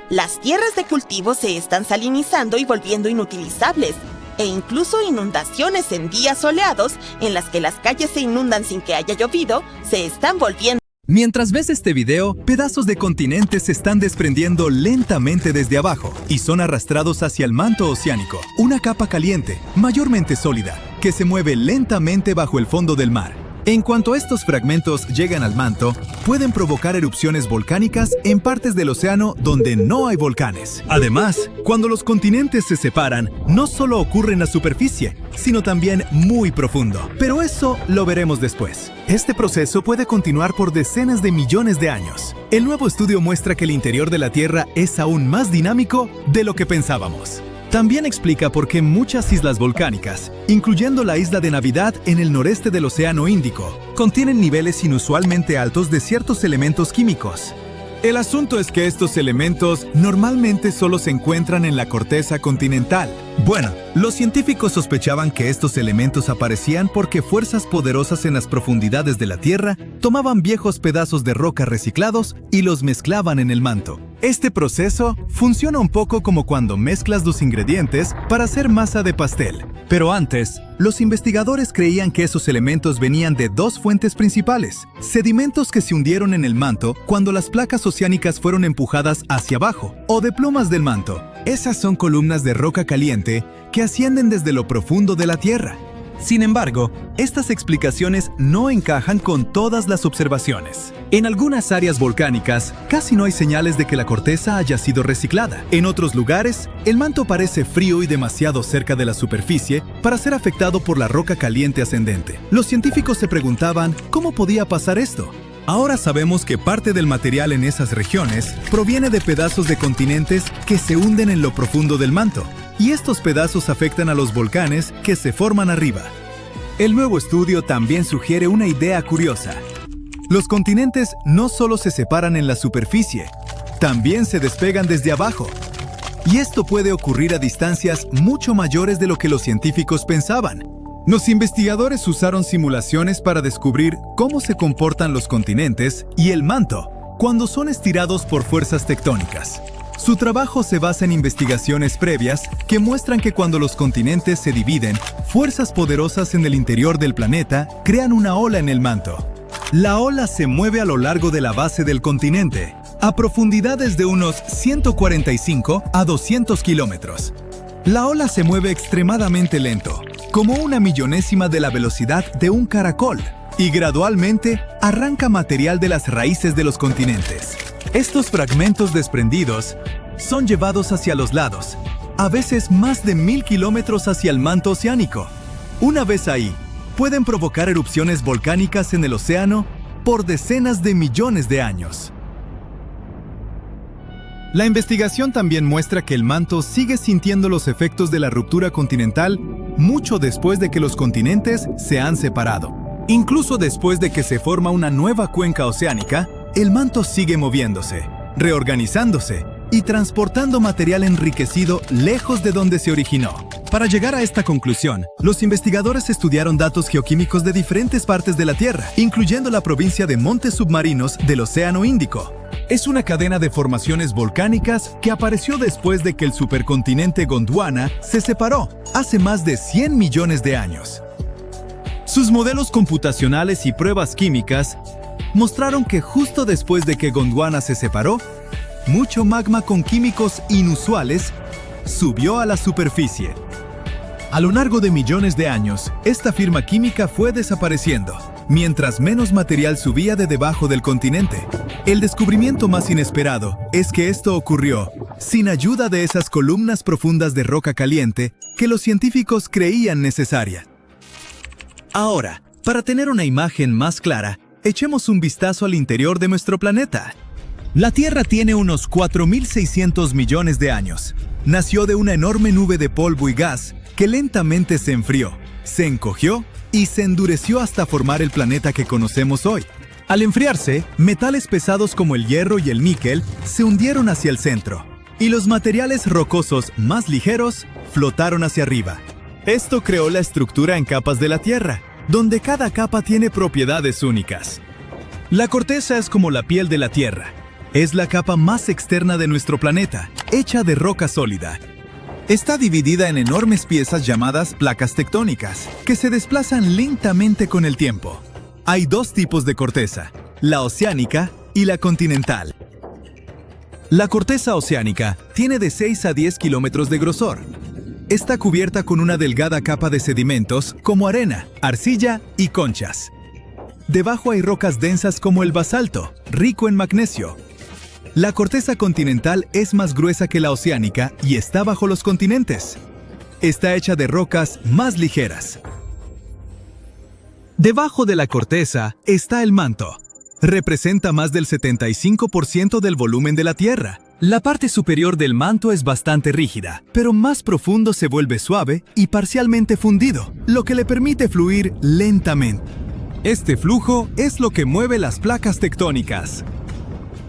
Las tierras de cultivo se están salinizando y volviendo inutilizables, e incluso inundaciones en días soleados, en las que las calles se inundan sin que haya llovido, se están volviendo. Mientras ves este video, pedazos de continentes se están desprendiendo lentamente desde abajo y son arrastrados hacia el manto oceánico, una capa caliente, mayormente sólida, que se mueve lentamente bajo el fondo del mar. En cuanto estos fragmentos llegan al manto, pueden provocar erupciones volcánicas en partes del océano donde no hay volcanes. Además, cuando los continentes se separan, no solo ocurre en la superficie, sino también muy profundo. Pero eso lo veremos después. Este proceso puede continuar por decenas de millones de años. El nuevo estudio muestra que el interior de la Tierra es aún más dinámico de lo que pensábamos. También explica por qué muchas islas volcánicas, incluyendo la isla de Navidad en el noreste del Océano Índico, contienen niveles inusualmente altos de ciertos elementos químicos. El asunto es que estos elementos normalmente solo se encuentran en la corteza continental. Bueno, los científicos sospechaban que estos elementos aparecían porque fuerzas poderosas en las profundidades de la Tierra tomaban viejos pedazos de roca reciclados y los mezclaban en el manto. Este proceso funciona un poco como cuando mezclas los ingredientes para hacer masa de pastel. Pero antes, los investigadores creían que esos elementos venían de dos fuentes principales: sedimentos que se hundieron en el manto cuando las placas oceánicas fueron empujadas hacia abajo, o de plumas del manto. Esas son columnas de roca caliente que ascienden desde lo profundo de la Tierra. Sin embargo, estas explicaciones no encajan con todas las observaciones. En algunas áreas volcánicas, casi no hay señales de que la corteza haya sido reciclada. En otros lugares, el manto parece frío y demasiado cerca de la superficie para ser afectado por la roca caliente ascendente. Los científicos se preguntaban cómo podía pasar esto. Ahora sabemos que parte del material en esas regiones proviene de pedazos de continentes que se hunden en lo profundo del manto, y estos pedazos afectan a los volcanes que se forman arriba. El nuevo estudio también sugiere una idea curiosa. Los continentes no solo se separan en la superficie, también se despegan desde abajo. Y esto puede ocurrir a distancias mucho mayores de lo que los científicos pensaban. Los investigadores usaron simulaciones para descubrir cómo se comportan los continentes y el manto cuando son estirados por fuerzas tectónicas. Su trabajo se basa en investigaciones previas que muestran que cuando los continentes se dividen, fuerzas poderosas en el interior del planeta crean una ola en el manto. La ola se mueve a lo largo de la base del continente, a profundidades de unos 145 a 200 kilómetros. La ola se mueve extremadamente lento, como una millonésima de la velocidad de un caracol, y gradualmente arranca material de las raíces de los continentes. Estos fragmentos desprendidos son llevados hacia los lados, a veces más de 1000 kilómetros hacia el manto oceánico. Una vez ahí, pueden provocar erupciones volcánicas en el océano por decenas de millones de años. La investigación también muestra que el manto sigue sintiendo los efectos de la ruptura continental mucho después de que los continentes se han separado. Incluso después de que se forma una nueva cuenca oceánica, el manto sigue moviéndose, reorganizándose y transportando material enriquecido lejos de donde se originó. Para llegar a esta conclusión, los investigadores estudiaron datos geoquímicos de diferentes partes de la Tierra, incluyendo la provincia de montes submarinos del Océano Índico. Es una cadena de formaciones volcánicas que apareció después de que el supercontinente Gondwana se separó hace más de 100 millones de años. Sus modelos computacionales y pruebas químicas mostraron que justo después de que Gondwana se separó, mucho magma con químicos inusuales subió a la superficie. A lo largo de millones de años, esta firma química fue desapareciendo, mientras menos material subía de debajo del continente. El descubrimiento más inesperado es que esto ocurrió sin ayuda de esas columnas profundas de roca caliente que los científicos creían necesarias. Ahora, para tener una imagen más clara, echemos un vistazo al interior de nuestro planeta. La Tierra tiene unos 4.600 millones de años. Nació de una enorme nube de polvo y gas que lentamente se enfrió, se encogió y se endureció hasta formar el planeta que conocemos hoy. Al enfriarse, metales pesados como el hierro y el níquel se hundieron hacia el centro, y los materiales rocosos más ligeros flotaron hacia arriba. Esto creó la estructura en capas de la Tierra, donde cada capa tiene propiedades únicas. La corteza es como la piel de la Tierra. Es la capa más externa de nuestro planeta, hecha de roca sólida. Está dividida en enormes piezas llamadas placas tectónicas, que se desplazan lentamente con el tiempo. Hay dos tipos de corteza, la oceánica y la continental. La corteza oceánica tiene de 6 a 10 kilómetros de grosor. Está cubierta con una delgada capa de sedimentos como arena, arcilla y conchas. Debajo hay rocas densas como el basalto, rico en magnesio. La corteza continental es más gruesa que la oceánica y está bajo los continentes. Está hecha de rocas más ligeras. Debajo de la corteza está el manto. Representa más del 75% del volumen de la Tierra. La parte superior del manto es bastante rígida, pero más profundo se vuelve suave y parcialmente fundido, lo que le permite fluir lentamente. Este flujo es lo que mueve las placas tectónicas.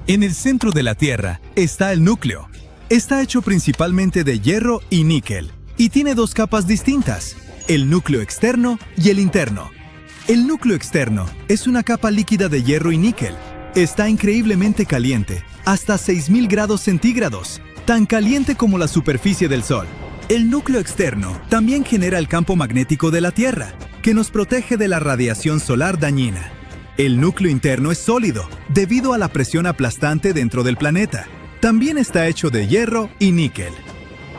En el centro de la Tierra está el núcleo. Está hecho principalmente de hierro y níquel, y tiene dos capas distintas, el núcleo externo y el interno. El núcleo externo es una capa líquida de hierro y níquel. Está increíblemente caliente, hasta 6000 grados centígrados, tan caliente como la superficie del Sol. El núcleo externo también genera el campo magnético de la Tierra, que nos protege de la radiación solar dañina. El núcleo interno es sólido, debido a la presión aplastante dentro del planeta. También está hecho de hierro y níquel.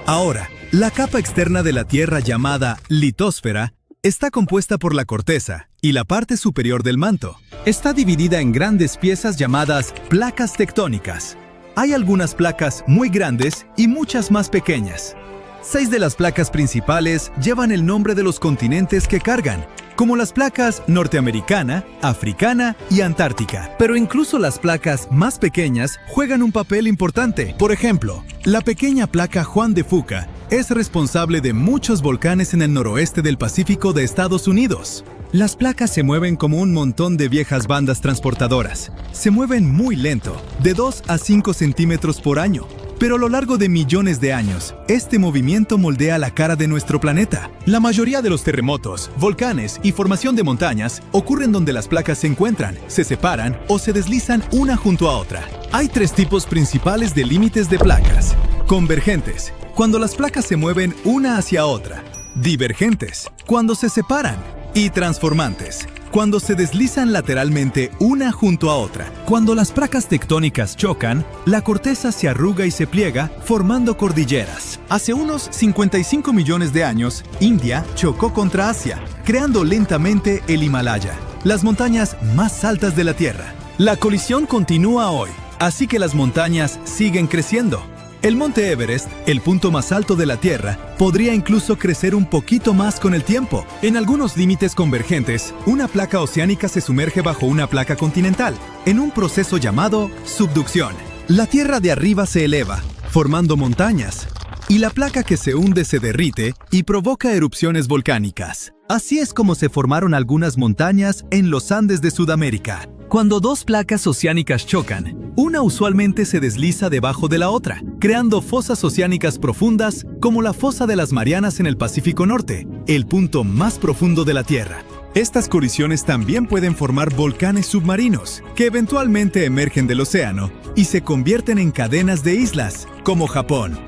Ahora, la capa externa de la Tierra llamada litosfera está compuesta por la corteza y la parte superior del manto. Está dividida en grandes piezas llamadas placas tectónicas. Hay algunas placas muy grandes y muchas más pequeñas. 6 de las placas principales llevan el nombre de los continentes que cargan, como las placas norteamericana, africana y antártica. Pero incluso las placas más pequeñas juegan un papel importante. Por ejemplo, la pequeña placa Juan de Fuca es responsable de muchos volcanes en el noroeste del Pacífico de Estados Unidos. Las placas se mueven como un montón de viejas bandas transportadoras. Se mueven muy lento, de 2 a 5 centímetros por año. Pero a lo largo de millones de años, este movimiento moldea la cara de nuestro planeta. La mayoría de los terremotos, volcanes y formación de montañas ocurren donde las placas se encuentran, se separan o se deslizan una junto a otra. Hay 3 tipos principales de límites de placas. Convergentes, cuando las placas se mueven una hacia otra. Divergentes, cuando se separan. Y transformantes, cuando se deslizan lateralmente una junto a otra. Cuando las placas tectónicas chocan, la corteza se arruga y se pliega, formando cordilleras. Hace unos 55 millones de años, India chocó contra Asia, creando lentamente el Himalaya, las montañas más altas de la Tierra. La colisión continúa hoy, así que las montañas siguen creciendo. El monte Everest, el punto más alto de la Tierra, podría incluso crecer un poquito más con el tiempo. En algunos límites convergentes, una placa oceánica se sumerge bajo una placa continental, en un proceso llamado subducción. La Tierra de arriba se eleva, formando montañas, y la placa que se hunde se derrite y provoca erupciones volcánicas. Así es como se formaron algunas montañas en los Andes de Sudamérica. Cuando dos placas oceánicas chocan, una usualmente se desliza debajo de la otra, creando fosas oceánicas profundas como la fosa de las Marianas en el Pacífico Norte, el punto más profundo de la Tierra. Estas colisiones también pueden formar volcanes submarinos, que eventualmente emergen del océano y se convierten en cadenas de islas, como Japón.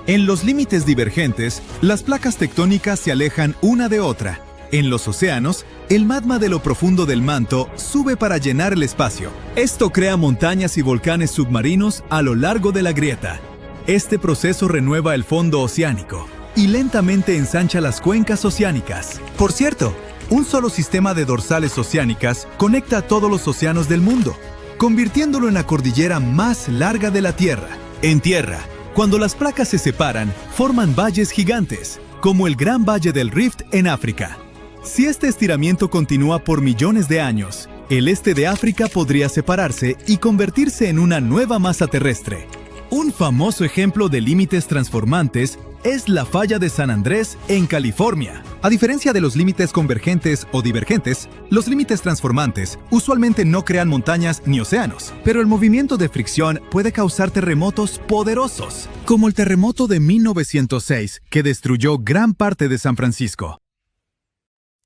En los límites divergentes, las placas tectónicas se alejan una de otra. En los océanos, el magma de lo profundo del manto sube para llenar el espacio. Esto crea montañas y volcanes submarinos a lo largo de la grieta. Este proceso renueva el fondo oceánico y lentamente ensancha las cuencas oceánicas. Por cierto, un solo sistema de dorsales oceánicas conecta a todos los océanos del mundo, convirtiéndolo en la cordillera más larga de la Tierra. En tierra, cuando las placas se separan, forman valles gigantes, como el Gran Valle del Rift en África. Si este estiramiento continúa por millones de años, el este de África podría separarse y convertirse en una nueva masa terrestre. Un famoso ejemplo de límites transformantes es la falla de San Andrés en California. A diferencia de los límites convergentes o divergentes, los límites transformantes usualmente no crean montañas ni océanos, pero el movimiento de fricción puede causar terremotos poderosos, como el terremoto de 1906 que destruyó gran parte de San Francisco.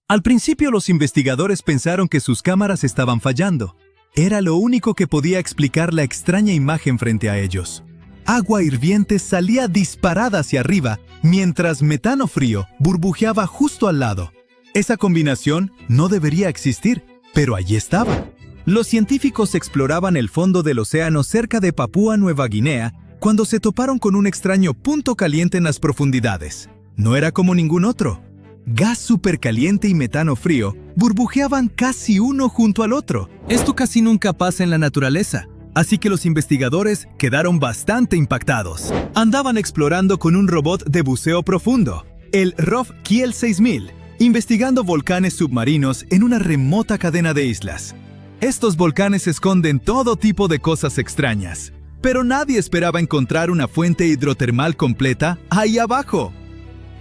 Al principio los investigadores pensaron que sus cámaras estaban fallando. Era lo único que podía explicar la extraña imagen frente a ellos. Agua hirviente salía disparada hacia arriba, mientras metano frío burbujeaba justo al lado. Esa combinación no debería existir, pero allí estaba. Los científicos exploraban el fondo del océano cerca de Papúa Nueva Guinea cuando se toparon con un extraño punto caliente en las profundidades. No era como ningún otro. Gas supercaliente y metano frío burbujeaban casi uno junto al otro. Esto casi nunca pasa en la naturaleza, así que los investigadores quedaron bastante impactados. Andaban explorando con un robot de buceo profundo, el ROV Kiel 6000, investigando volcanes submarinos en una remota cadena de islas. Estos volcanes esconden todo tipo de cosas extrañas, pero nadie esperaba encontrar una fuente hidrotermal completa ahí abajo.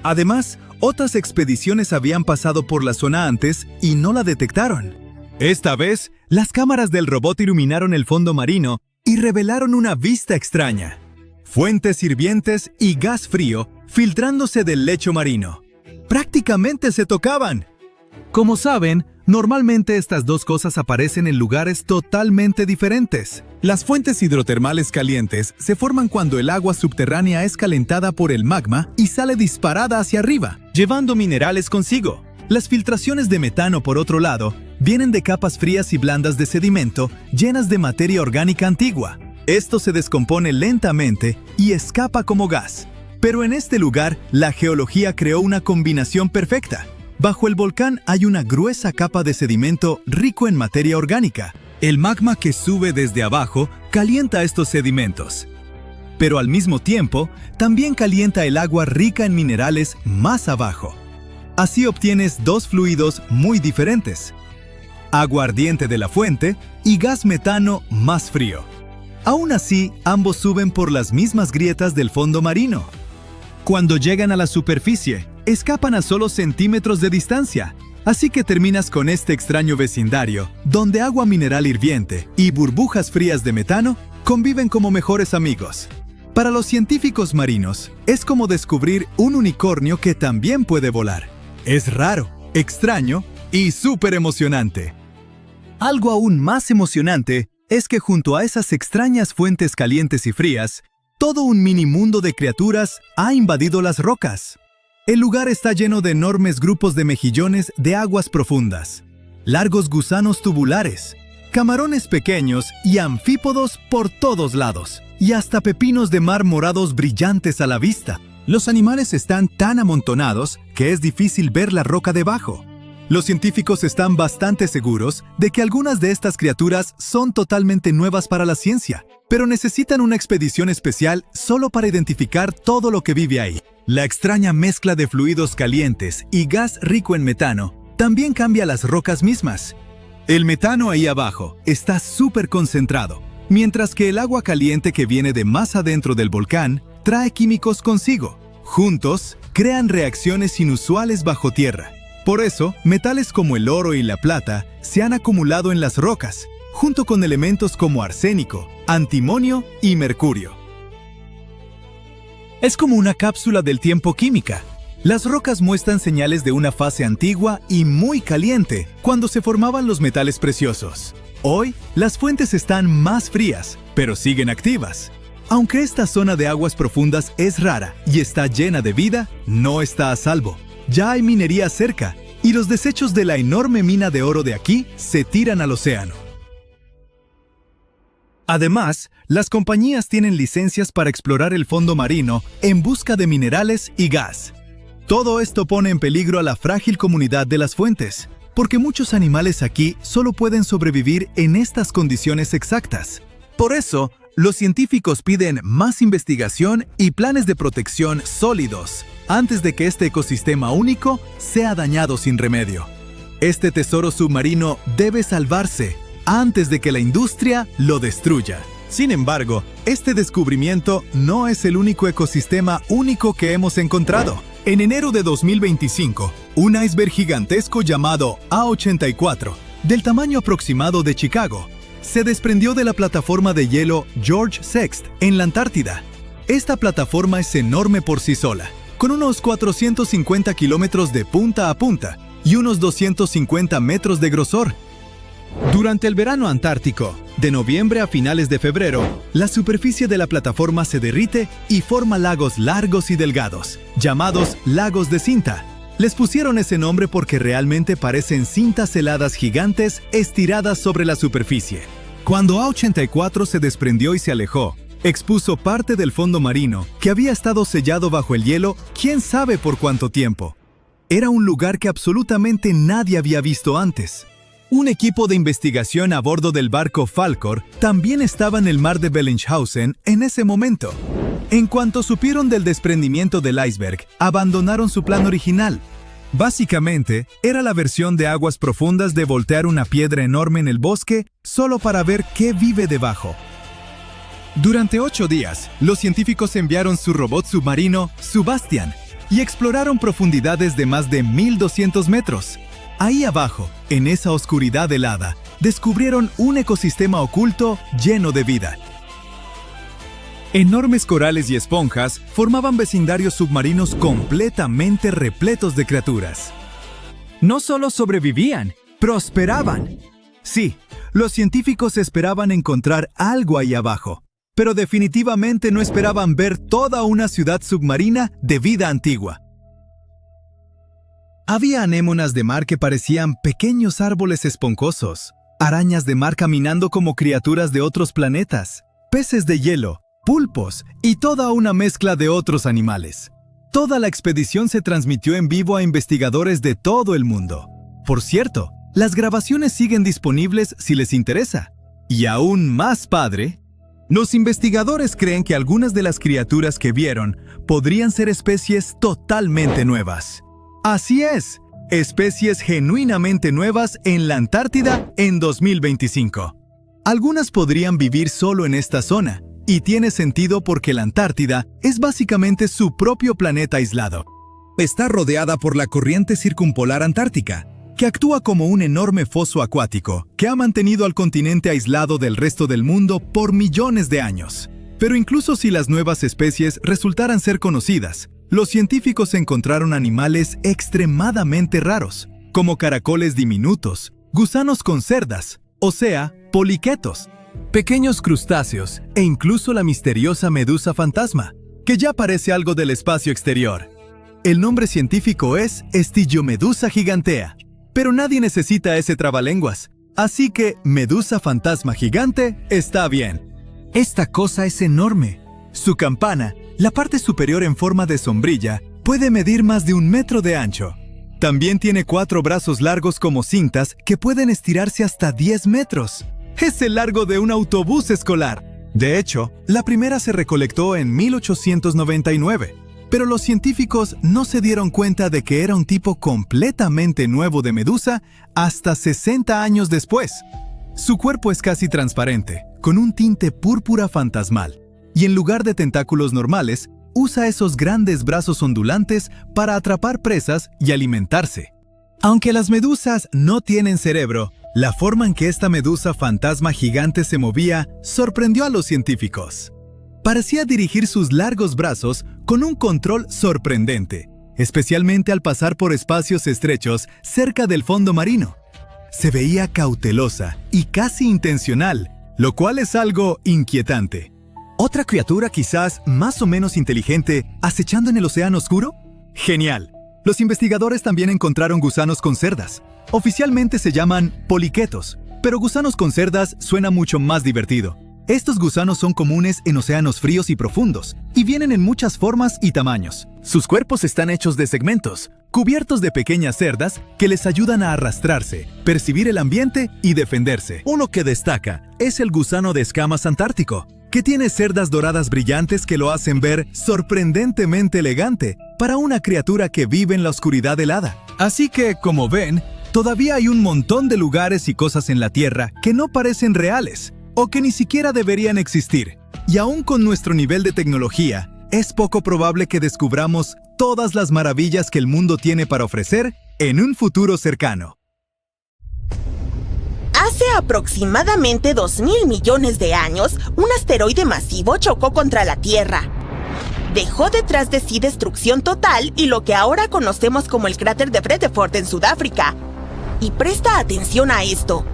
Además, otras expediciones habían pasado por la zona antes y no la detectaron. Esta vez, las cámaras del robot iluminaron el fondo marino y revelaron una vista extraña. Fuentes hirvientes y gas frío filtrándose del lecho marino. ¡Prácticamente se tocaban! Como saben, normalmente estas dos cosas aparecen en lugares totalmente diferentes. Las fuentes hidrotermales calientes se forman cuando el agua subterránea es calentada por el magma y sale disparada hacia arriba, llevando minerales consigo. Las filtraciones de metano, por otro lado, vienen de capas frías y blandas de sedimento llenas de materia orgánica antigua. Esto se descompone lentamente y escapa como gas. Pero en este lugar, la geología creó una combinación perfecta. Bajo el volcán hay una gruesa capa de sedimento rico en materia orgánica. El magma que sube desde abajo calienta estos sedimentos. Pero al mismo tiempo, también calienta el agua rica en minerales más abajo. Así obtienes dos fluidos muy diferentes: agua ardiente de la fuente y gas metano más frío. Aún así, ambos suben por las mismas grietas del fondo marino. Cuando llegan a la superficie, escapan a solo centímetros de distancia, así que terminas con este extraño vecindario, donde agua mineral hirviente y burbujas frías de metano conviven como mejores amigos. Para los científicos marinos, es como descubrir un unicornio que también puede volar. Es raro, extraño y súper emocionante. Algo aún más emocionante es que junto a esas extrañas fuentes calientes y frías, todo un mini mundo de criaturas ha invadido las rocas. El lugar está lleno de enormes grupos de mejillones de aguas profundas. largos gusanos tubulares, camarones pequeños y anfípodos por todos lados, y hasta pepinos de mar morados brillantes a la vista. Los animales están tan amontonados que es difícil ver la roca debajo. Los científicos están bastante seguros de que algunas de estas criaturas son totalmente nuevas para la ciencia, pero necesitan una expedición especial solo para identificar todo lo que vive ahí. La extraña mezcla de fluidos calientes y gas rico en metano también cambia las rocas mismas. El metano ahí abajo está súper concentrado, mientras que el agua caliente que viene de más adentro del volcán trae químicos consigo. Juntos, crean reacciones inusuales bajo tierra. Por eso, metales como el oro y la plata se han acumulado en las rocas, junto con elementos como arsénico, antimonio y mercurio. Es como una cápsula del tiempo química. Las rocas muestran señales de una fase antigua y muy caliente, cuando se formaban los metales preciosos. Hoy, las fuentes están más frías, pero siguen activas. Aunque esta zona de aguas profundas es rara y está llena de vida, no está a salvo. Ya hay minería cerca, y los desechos de la enorme mina de oro de aquí se tiran al océano. Además, las compañías tienen licencias para explorar el fondo marino en busca de minerales y gas. Todo esto pone en peligro a la frágil comunidad de las fuentes, porque muchos animales aquí solo pueden sobrevivir en estas condiciones exactas. Por eso, los científicos piden más investigación y planes de protección sólidos antes de que este ecosistema único sea dañado sin remedio. Este tesoro submarino debe salvarse antes de que la industria lo destruya. Sin embargo, este descubrimiento no es el único ecosistema único que hemos encontrado. En enero de 2025, un iceberg gigantesco llamado A84, del tamaño aproximado de Chicago, se desprendió de la plataforma de hielo George VI en la Antártida. Esta plataforma es enorme por sí sola, con unos 450 kilómetros de punta a punta y unos 250 metros de grosor. Durante el verano antártico, de noviembre a finales de febrero, la superficie de la plataforma se derrite y forma lagos largos y delgados, llamados lagos de cinta. Les pusieron ese nombre porque realmente parecen cintas heladas gigantes estiradas sobre la superficie. Cuando A84 se desprendió y se alejó, expuso parte del fondo marino que había estado sellado bajo el hielo quién sabe por cuánto tiempo. Era un lugar que absolutamente nadie había visto antes. Un equipo de investigación a bordo del barco Falkor también estaba en el mar de Bellingshausen en ese momento. En cuanto supieron del desprendimiento del iceberg, abandonaron su plan original. Básicamente, era la versión de aguas profundas de voltear una piedra enorme en el bosque solo para ver qué vive debajo. Durante 8 días, los científicos enviaron su robot submarino, Sebastian, y exploraron profundidades de más de 1200 metros. Ahí abajo, en esa oscuridad helada, descubrieron un ecosistema oculto lleno de vida. Enormes corales y esponjas formaban vecindarios submarinos completamente repletos de criaturas. No solo sobrevivían, prosperaban. Sí, los científicos esperaban encontrar algo ahí abajo, pero definitivamente no esperaban ver toda una ciudad submarina de vida antigua. Había anémonas de mar que parecían pequeños árboles esponjosos, arañas de mar caminando como criaturas de otros planetas, peces de hielo, pulpos y toda una mezcla de otros animales. Toda la expedición se transmitió en vivo a investigadores de todo el mundo. Por cierto, las grabaciones siguen disponibles si les interesa. Y aún más padre, los investigadores creen que algunas de las criaturas que vieron podrían ser especies totalmente nuevas. Así es, especies genuinamente nuevas en la Antártida en 2025. Algunas podrían vivir solo en esta zona, y tiene sentido porque la Antártida es básicamente su propio planeta aislado. Está rodeada por la corriente circumpolar antártica, que actúa como un enorme foso acuático que ha mantenido al continente aislado del resto del mundo por millones de años. Pero incluso si las nuevas especies resultaran ser conocidas, los científicos encontraron animales extremadamente raros, como caracoles diminutos, gusanos con cerdas, o sea, poliquetos, pequeños crustáceos e incluso la misteriosa medusa fantasma, que ya parece algo del espacio exterior. El nombre científico es Stygiomedusa gigantea. Pero nadie necesita ese trabalenguas. Así que Medusa Fantasma Gigante está bien. Esta cosa es enorme. Su campana, la parte superior en forma de sombrilla, puede medir más de 1 metro de ancho. También tiene 4 brazos largos como cintas que pueden estirarse hasta 10 metros. Es el largo de un autobús escolar. De hecho, la primera se recolectó en 1899, pero los científicos no se dieron cuenta de que era un tipo completamente nuevo de medusa hasta 60 años después. Su cuerpo es casi transparente, con un tinte púrpura fantasmal, y en lugar de tentáculos normales, usa esos grandes brazos ondulantes para atrapar presas y alimentarse. Aunque las medusas no tienen cerebro, la forma en que esta medusa fantasma gigante se movía sorprendió a los científicos. Parecía dirigir sus largos brazos con un control sorprendente, especialmente al pasar por espacios estrechos cerca del fondo marino. Se veía cautelosa y casi intencional, lo cual es algo inquietante. ¿Otra criatura quizás más o menos inteligente acechando en el océano oscuro? ¡Genial! Los investigadores también encontraron gusanos con cerdas. Oficialmente se llaman poliquetos, pero gusanos con cerdas suena mucho más divertido. Estos gusanos son comunes en océanos fríos y profundos, y vienen en muchas formas y tamaños. Sus cuerpos están hechos de segmentos, cubiertos de pequeñas cerdas que les ayudan a arrastrarse, percibir el ambiente y defenderse. Uno que destaca es el gusano de escamas antártico, que tiene cerdas doradas brillantes que lo hacen ver sorprendentemente elegante para una criatura que vive en la oscuridad helada. Así que, como ven, todavía hay un montón de lugares y cosas en la Tierra que no parecen reales, o que ni siquiera deberían existir. Y aún con nuestro nivel de tecnología, es poco probable que descubramos todas las maravillas que el mundo tiene para ofrecer en un futuro cercano. Hace aproximadamente 2.000 millones de años, un asteroide masivo chocó contra la Tierra. Dejó detrás de sí destrucción total y lo que ahora conocemos como el cráter de Vredefort en Sudáfrica. Y presta atención a esto.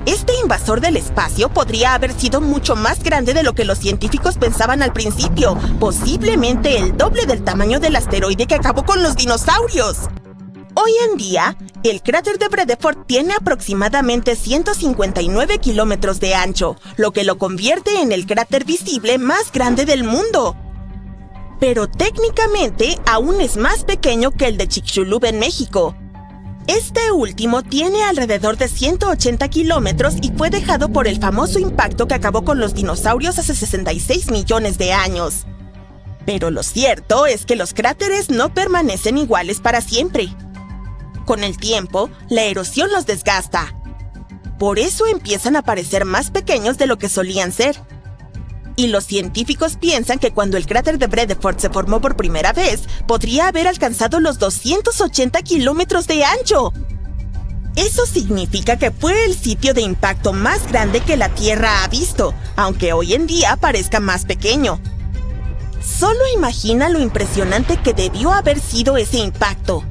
Este invasor del espacio podría haber sido mucho más grande de lo que los científicos pensaban al principio, posiblemente el doble del tamaño del asteroide que acabó con los dinosaurios. Hoy en día, el cráter de Vredefort tiene aproximadamente 159 kilómetros de ancho, lo que lo convierte en el cráter visible más grande del mundo. Pero técnicamente aún es más pequeño que el de Chicxulub en México. Este último tiene alrededor de 180 kilómetros y fue dejado por el famoso impacto que acabó con los dinosaurios hace 66 millones de años. Pero lo cierto es que los cráteres no permanecen iguales para siempre. Con el tiempo, la erosión los desgasta. Por eso empiezan a parecer más pequeños de lo que solían ser. Y los científicos piensan que cuando el cráter de Vredefort se formó por primera vez, podría haber alcanzado los 280 kilómetros de ancho. Eso significa que fue el sitio de impacto más grande que la Tierra ha visto, aunque hoy en día parezca más pequeño. Solo imagina lo impresionante que debió haber sido ese impacto.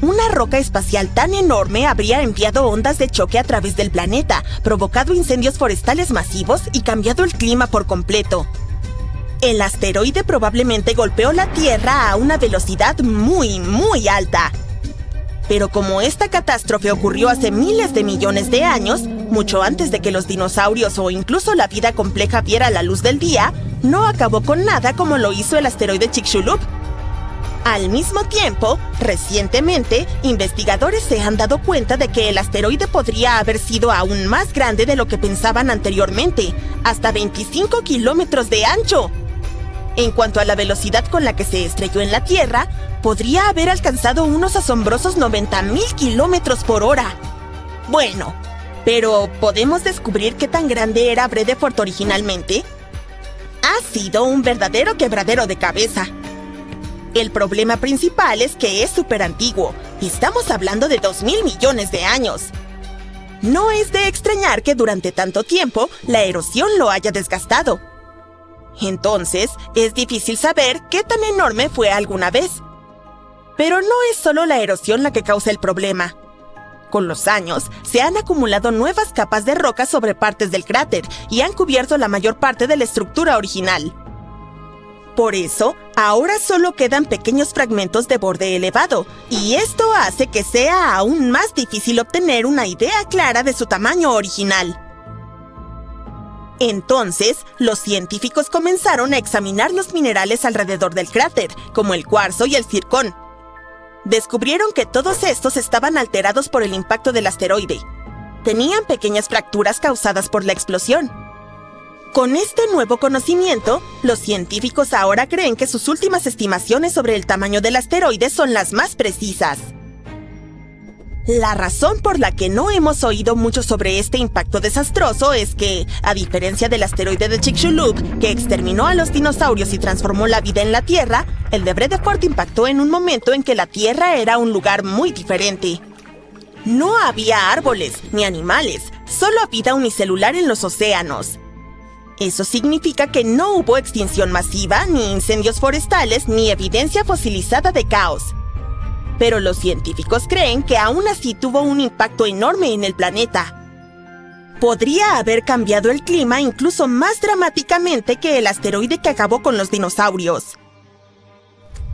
Una roca espacial tan enorme habría enviado ondas de choque a través del planeta, provocado incendios forestales masivos y cambiado el clima por completo. El asteroide probablemente golpeó la Tierra a una velocidad muy alta. Pero como esta catástrofe ocurrió hace miles de millones de años, mucho antes de que los dinosaurios o incluso la vida compleja viera la luz del día, no acabó con nada como lo hizo el asteroide Chicxulub. Al mismo tiempo, recientemente, investigadores se han dado cuenta de que el asteroide podría haber sido aún más grande de lo que pensaban anteriormente, hasta 25 kilómetros de ancho. En cuanto a la velocidad con la que se estrelló en la Tierra, podría haber alcanzado unos asombrosos 90.000 kilómetros por hora. Bueno, pero ¿podemos descubrir qué tan grande era Vredefort originalmente? Ha sido un verdadero quebradero de cabeza. El problema principal es que es súper antiguo. Estamos hablando de 2.000 millones de años. No es de extrañar que durante tanto tiempo la erosión lo haya desgastado. Entonces, es difícil saber qué tan enorme fue alguna vez. Pero no es solo la erosión la que causa el problema. Con los años, se han acumulado nuevas capas de roca sobre partes del cráter y han cubierto la mayor parte de la estructura original. Por eso, ahora solo quedan pequeños fragmentos de borde elevado, y esto hace que sea aún más difícil obtener una idea clara de su tamaño original. Entonces, los científicos comenzaron a examinar los minerales alrededor del cráter, como el cuarzo y el zircón. Descubrieron que todos estos estaban alterados por el impacto del asteroide. Tenían pequeñas fracturas causadas por la explosión. Con este nuevo conocimiento, los científicos ahora creen que sus últimas estimaciones sobre el tamaño del asteroide son las más precisas. La razón por la que no hemos oído mucho sobre este impacto desastroso es que, a diferencia del asteroide de Chicxulub, que exterminó a los dinosaurios y transformó la vida en la Tierra, el de Vredefort impactó en un momento en que la Tierra era un lugar muy diferente. No había árboles ni animales, solo vida unicelular en los océanos. Eso significa que no hubo extinción masiva, ni incendios forestales, ni evidencia fosilizada de caos. Pero los científicos creen que aún así tuvo un impacto enorme en el planeta. Podría haber cambiado el clima incluso más dramáticamente que el asteroide que acabó con los dinosaurios.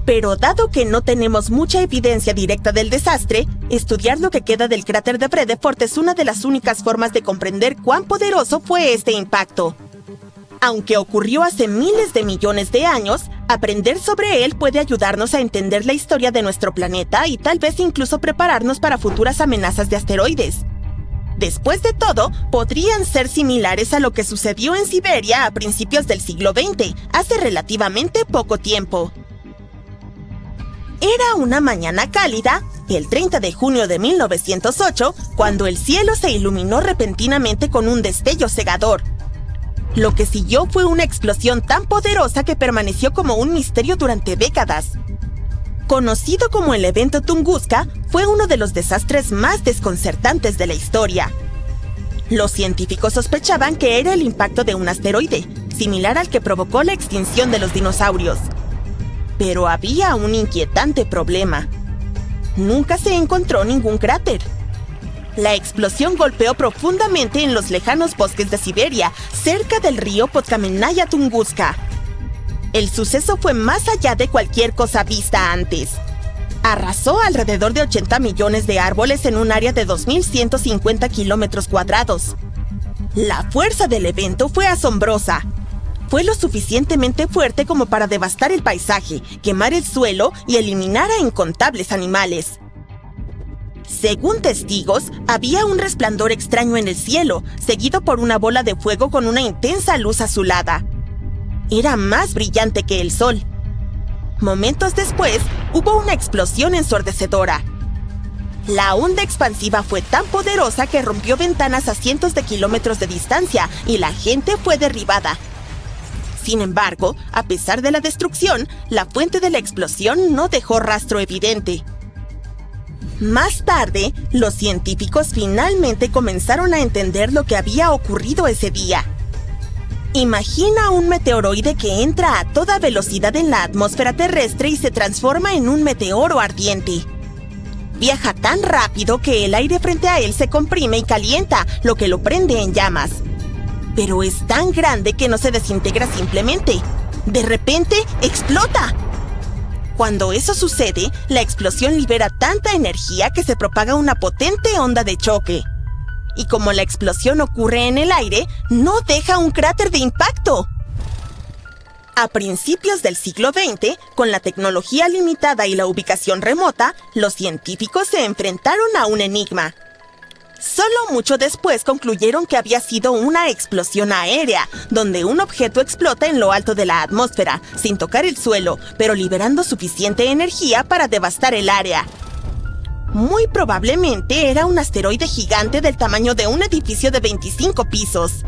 Pero dado que no tenemos mucha evidencia directa del desastre, estudiar lo que queda del cráter de Vredefort es una de las únicas formas de comprender cuán poderoso fue este impacto. Aunque ocurrió hace miles de millones de años, aprender sobre él puede ayudarnos a entender la historia de nuestro planeta y tal vez incluso prepararnos para futuras amenazas de asteroides. Después de todo, podrían ser similares a lo que sucedió en Siberia a principios del siglo XX, hace relativamente poco tiempo. Era una mañana cálida, el 30 de junio de 1908, cuando el cielo se iluminó repentinamente con un destello cegador. Lo que siguió fue una explosión tan poderosa que permaneció como un misterio durante décadas. Conocido como el evento Tunguska, fue uno de los desastres más desconcertantes de la historia. Los científicos sospechaban que era el impacto de un asteroide, similar al que provocó la extinción de los dinosaurios. Pero había un inquietante problema. Nunca se encontró ningún cráter. La explosión golpeó profundamente en los lejanos bosques de Siberia, cerca del río Podkamennaya Tunguska. El suceso fue más allá de cualquier cosa vista antes. Arrasó alrededor de 80 millones de árboles en un área de 2.150 kilómetros cuadrados. La fuerza del evento fue asombrosa. Fue lo suficientemente fuerte como para devastar el paisaje, quemar el suelo y eliminar a incontables animales. Según testigos, había un resplandor extraño en el cielo, seguido por una bola de fuego con una intensa luz azulada. Era más brillante que el sol. Momentos después, hubo una explosión ensordecedora. La onda expansiva fue tan poderosa que rompió ventanas a cientos de kilómetros de distancia y la gente fue derribada. Sin embargo, a pesar de la destrucción, la fuente de la explosión no dejó rastro evidente. Más tarde, los científicos finalmente comenzaron a entender lo que había ocurrido ese día. Imagina un meteoroide que entra a toda velocidad en la atmósfera terrestre y se transforma en un meteoro ardiente. Viaja tan rápido que el aire frente a él se comprime y calienta, lo que lo prende en llamas. Pero es tan grande que no se desintegra simplemente. De repente, explota. Cuando eso sucede, la explosión libera tanta energía que se propaga una potente onda de choque. Y como la explosión ocurre en el aire, no deja un cráter de impacto. A principios del siglo XX, con la tecnología limitada y la ubicación remota, los científicos se enfrentaron a un enigma. Solo mucho después concluyeron que había sido una explosión aérea, donde un objeto explota en lo alto de la atmósfera, sin tocar el suelo, pero liberando suficiente energía para devastar el área. Muy probablemente era un asteroide gigante del tamaño de un edificio de 25 pisos.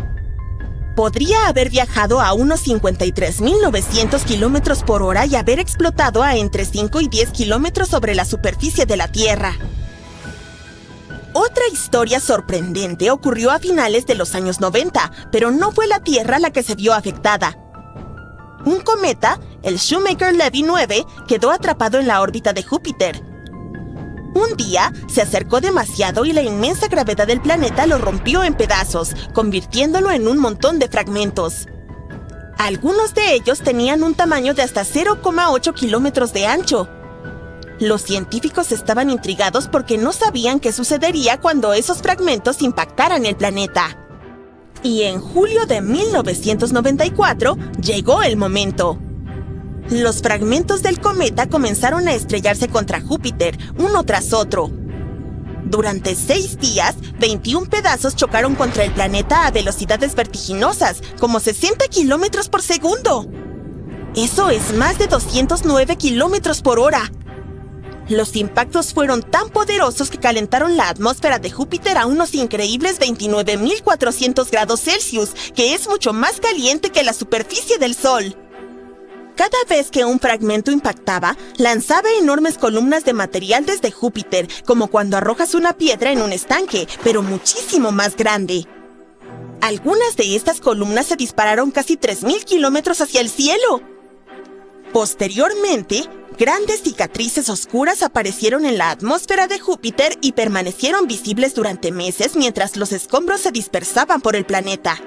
Podría haber viajado a unos 53.900 kilómetros por hora y haber explotado a entre 5 y 10 kilómetros sobre la superficie de la Tierra. Otra historia sorprendente ocurrió a finales de los años 90, pero no fue la Tierra la que se vio afectada. Un cometa, el Shoemaker-Levy 9, quedó atrapado en la órbita de Júpiter. Un día, se acercó demasiado y la inmensa gravedad del planeta lo rompió en pedazos, convirtiéndolo en un montón de fragmentos. Algunos de ellos tenían un tamaño de hasta 0,8 kilómetros de ancho. Los científicos estaban intrigados porque no sabían qué sucedería cuando esos fragmentos impactaran el planeta. Y en julio de 1994 llegó el momento. Los fragmentos del cometa comenzaron a estrellarse contra Júpiter, uno tras otro. Durante 6 días, 21 pedazos chocaron contra el planeta a velocidades vertiginosas, como 60 kilómetros por segundo. Eso es más de 209 kilómetros por hora. Los impactos fueron tan poderosos que calentaron la atmósfera de Júpiter a unos increíbles 29.400 grados Celsius, que es mucho más caliente que la superficie del Sol. Cada vez que un fragmento impactaba, lanzaba enormes columnas de material desde Júpiter, como cuando arrojas una piedra en un estanque, pero muchísimo más grande. Algunas de estas columnas se dispararon casi 3.000 kilómetros hacia el cielo. Posteriormente, grandes cicatrices oscuras aparecieron en la atmósfera de Júpiter y permanecieron visibles durante meses mientras los escombros se dispersaban por el planeta.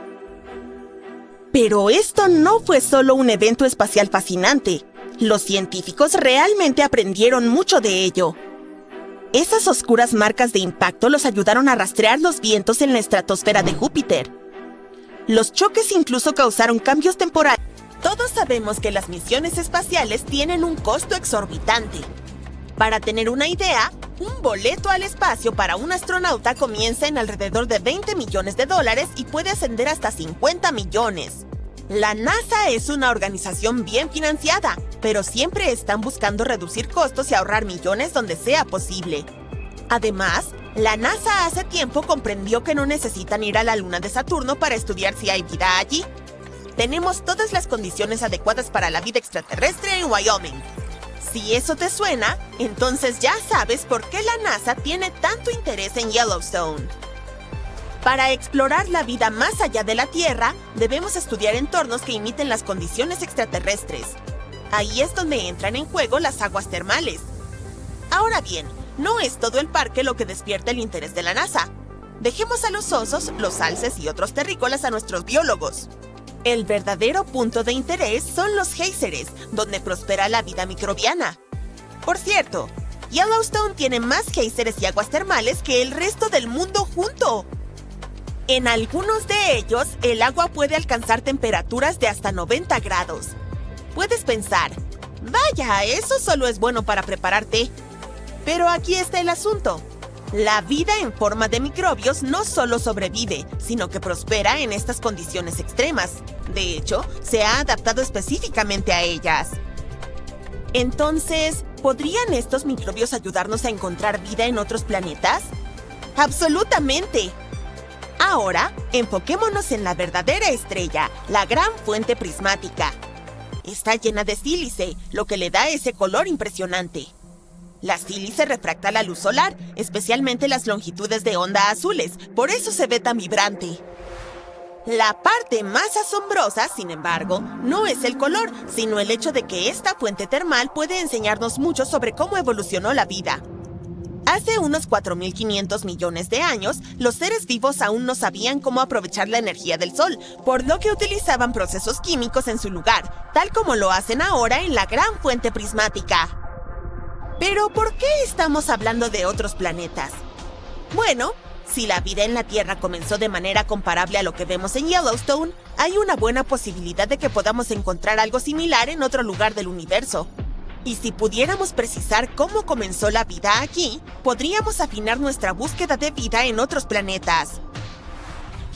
Pero esto no fue solo un evento espacial fascinante. Los científicos realmente aprendieron mucho de ello. Esas oscuras marcas de impacto los ayudaron a rastrear los vientos en la estratosfera de Júpiter. Los choques incluso causaron cambios temporales. Todos sabemos que las misiones espaciales tienen un costo exorbitante. Para tener una idea, un boleto al espacio para un astronauta comienza en alrededor de $20 millones y puede ascender hasta 50 millones. La NASA es una organización bien financiada, pero siempre están buscando reducir costos y ahorrar millones donde sea posible. Además, la NASA hace tiempo comprendió que no necesitan ir a la luna de Saturno para estudiar si hay vida allí. Tenemos todas las condiciones adecuadas para la vida extraterrestre en Wyoming. Si eso te suena, entonces ya sabes por qué la NASA tiene tanto interés en Yellowstone. Para explorar la vida más allá de la Tierra, debemos estudiar entornos que imiten las condiciones extraterrestres. Ahí es donde entran en juego las aguas termales. Ahora bien, no es todo el parque lo que despierta el interés de la NASA. Dejemos a los osos, los alces y otros terrícolas a nuestros biólogos. El verdadero punto de interés son los géiseres, donde prospera la vida microbiana. Por cierto, Yellowstone tiene más géiseres y aguas termales que el resto del mundo junto. En algunos de ellos, el agua puede alcanzar temperaturas de hasta 90 grados. Puedes pensar, vaya, eso solo es bueno para preparar té. Pero aquí está el asunto. La vida en forma de microbios no solo sobrevive, sino que prospera en estas condiciones extremas. De hecho, se ha adaptado específicamente a ellas. Entonces, ¿podrían estos microbios ayudarnos a encontrar vida en otros planetas? ¡Absolutamente! Ahora, enfoquémonos en la verdadera estrella, la gran fuente prismática. Está llena de sílice, lo que le da ese color impresionante. La sílice refracta la luz solar, especialmente las longitudes de onda azules, por eso se ve tan vibrante. La parte más asombrosa, sin embargo, no es el color, sino el hecho de que esta fuente termal puede enseñarnos mucho sobre cómo evolucionó la vida. Hace unos 4.500 millones de años, los seres vivos aún no sabían cómo aprovechar la energía del sol, por lo que utilizaban procesos químicos en su lugar, tal como lo hacen ahora en la gran fuente prismática. Pero, ¿por qué estamos hablando de otros planetas? Bueno, si la vida en la Tierra comenzó de manera comparable a lo que vemos en Yellowstone, hay una buena posibilidad de que podamos encontrar algo similar en otro lugar del universo. Y si pudiéramos precisar cómo comenzó la vida aquí, podríamos afinar nuestra búsqueda de vida en otros planetas.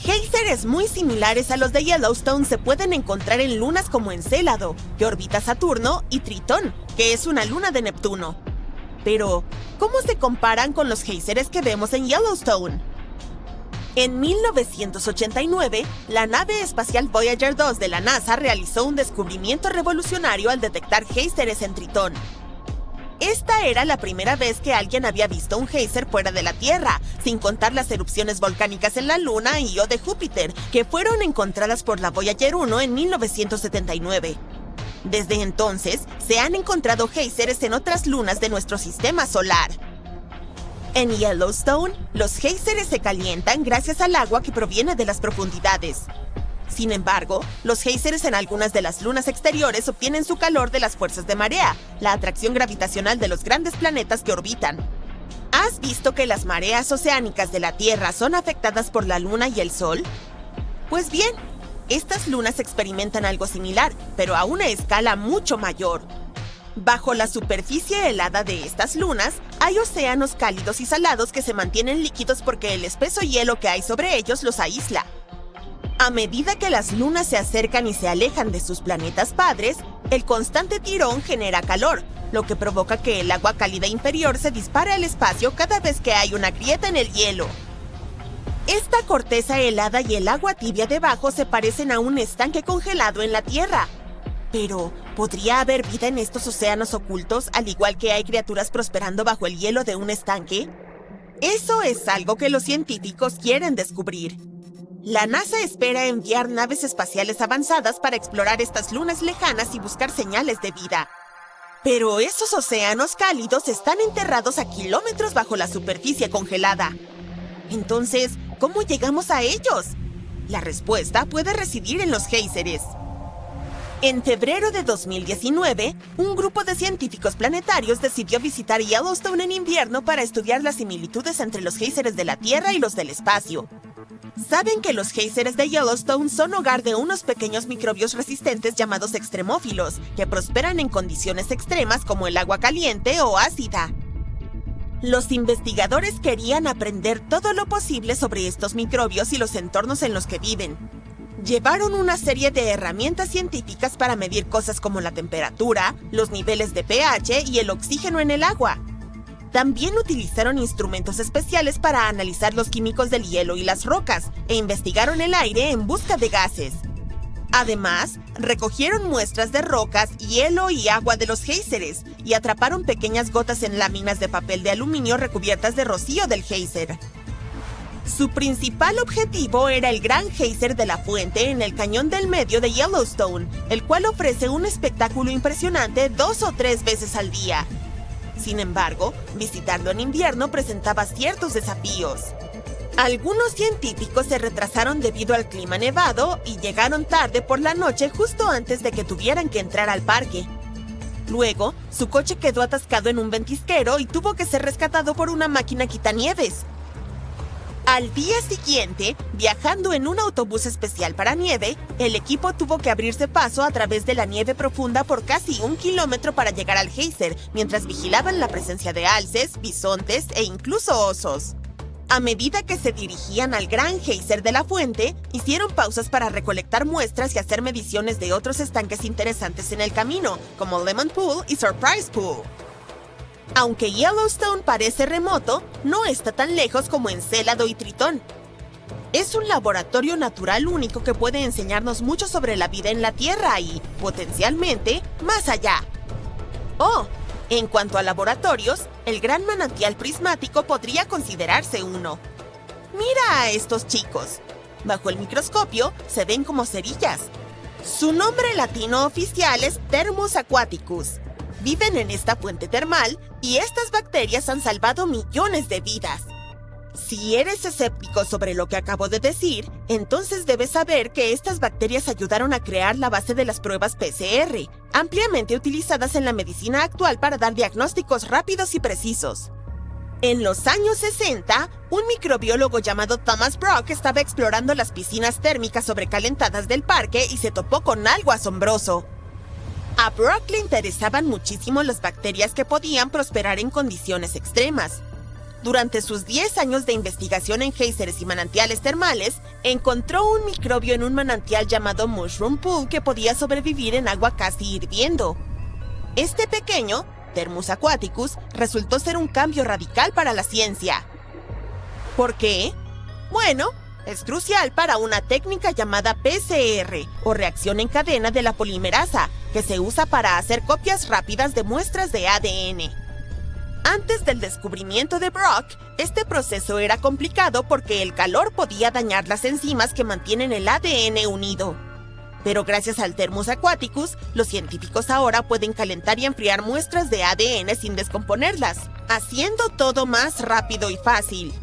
Géiseres muy similares a los de Yellowstone se pueden encontrar en lunas como Encélado, que orbita Saturno, y Tritón, que es una luna de Neptuno. Pero, ¿cómo se comparan con los géiseres que vemos en Yellowstone? En 1989, la nave espacial Voyager 2 de la NASA realizó un descubrimiento revolucionario al detectar géiseres en Tritón. Esta era la primera vez que alguien había visto un géiser fuera de la Tierra, sin contar las erupciones volcánicas en la Luna y o de Júpiter, que fueron encontradas por la Voyager 1 en 1979. Desde entonces, se han encontrado géiseres en otras lunas de nuestro sistema solar. En Yellowstone, los géiseres se calientan gracias al agua que proviene de las profundidades. Sin embargo, los géiseres en algunas de las lunas exteriores obtienen su calor de las fuerzas de marea, la atracción gravitacional de los grandes planetas que orbitan. ¿Has visto que las mareas oceánicas de la Tierra son afectadas por la Luna y el Sol? Pues bien, estas lunas experimentan algo similar, pero a una escala mucho mayor. Bajo la superficie helada de estas lunas, hay océanos cálidos y salados que se mantienen líquidos porque el espeso hielo que hay sobre ellos los aísla. A medida que las lunas se acercan y se alejan de sus planetas padres, el constante tirón genera calor, lo que provoca que el agua cálida inferior se dispare al espacio cada vez que hay una grieta en el hielo. Esta corteza helada y el agua tibia debajo se parecen a un estanque congelado en la Tierra. Pero, ¿podría haber vida en estos océanos ocultos, al igual que hay criaturas prosperando bajo el hielo de un estanque? Eso es algo que los científicos quieren descubrir. La NASA espera enviar naves espaciales avanzadas para explorar estas lunas lejanas y buscar señales de vida. Pero esos océanos cálidos están enterrados a kilómetros bajo la superficie congelada. Entonces, ¿cómo llegamos a ellos? La respuesta puede residir en los géiseres. En febrero de 2019, un grupo de científicos planetarios decidió visitar Yellowstone en invierno para estudiar las similitudes entre los géiseres de la Tierra y los del espacio. Saben que los géiseres de Yellowstone son hogar de unos pequeños microbios resistentes llamados extremófilos, que prosperan en condiciones extremas como el agua caliente o ácida. Los investigadores querían aprender todo lo posible sobre estos microbios y los entornos en los que viven. Llevaron una serie de herramientas científicas para medir cosas como la temperatura, los niveles de pH y el oxígeno en el agua. También utilizaron instrumentos especiales para analizar los químicos del hielo y las rocas e investigaron el aire en busca de gases. Además, recogieron muestras de rocas, hielo y agua de los géiseres y atraparon pequeñas gotas en láminas de papel de aluminio recubiertas de rocío del géiser. Su principal objetivo era el Gran Géiser de la Fuente en el Cañón del Medio de Yellowstone, el cual ofrece un espectáculo impresionante 2 o 3 veces al día. Sin embargo, visitarlo en invierno presentaba ciertos desafíos. Algunos científicos se retrasaron debido al clima nevado y llegaron tarde por la noche justo antes de que tuvieran que entrar al parque. Luego, su coche quedó atascado en un ventisquero y tuvo que ser rescatado por una máquina quitanieves. Al día siguiente, viajando en un autobús especial para nieve, el equipo tuvo que abrirse paso a través de la nieve profunda por casi 1 kilómetro para llegar al géiser, mientras vigilaban la presencia de alces, bisontes e incluso osos. A medida que se dirigían al Gran Géiser de la Fuente, hicieron pausas para recolectar muestras y hacer mediciones de otros estanques interesantes en el camino, como Lemon Pool y Surprise Pool. Aunque Yellowstone parece remoto, no está tan lejos como Encélado y Tritón. Es un laboratorio natural único que puede enseñarnos mucho sobre la vida en la Tierra y, potencialmente, más allá. Oh, en cuanto a laboratorios, el Gran Manantial Prismático podría considerarse uno. Mira a estos chicos. Bajo el microscopio se ven como cerillas. Su nombre latino oficial es Thermus aquaticus. Viven en esta fuente termal y estas bacterias han salvado millones de vidas. Si eres escéptico sobre lo que acabo de decir, entonces debes saber que estas bacterias ayudaron a crear la base de las pruebas PCR, ampliamente utilizadas en la medicina actual para dar diagnósticos rápidos y precisos. En los años 60, un microbiólogo llamado Thomas Brock estaba explorando las piscinas térmicas sobrecalentadas del parque y se topó con algo asombroso. A Brock le interesaban muchísimo las bacterias que podían prosperar en condiciones extremas. Durante sus 10 años de investigación en géiseres y manantiales termales, encontró un microbio en un manantial llamado Mushroom Pool que podía sobrevivir en agua casi hirviendo. Este pequeño, Thermus aquaticus, resultó ser un cambio radical para la ciencia. ¿Por qué? Bueno, es crucial para una técnica llamada PCR, o reacción en cadena de la polimerasa, que se usa para hacer copias rápidas de muestras de ADN. Antes del descubrimiento de Brock, este proceso era complicado porque el calor podía dañar las enzimas que mantienen el ADN unido. Pero gracias al Thermus aquaticus, los científicos ahora pueden calentar y enfriar muestras de ADN sin descomponerlas, haciendo todo más rápido y fácil.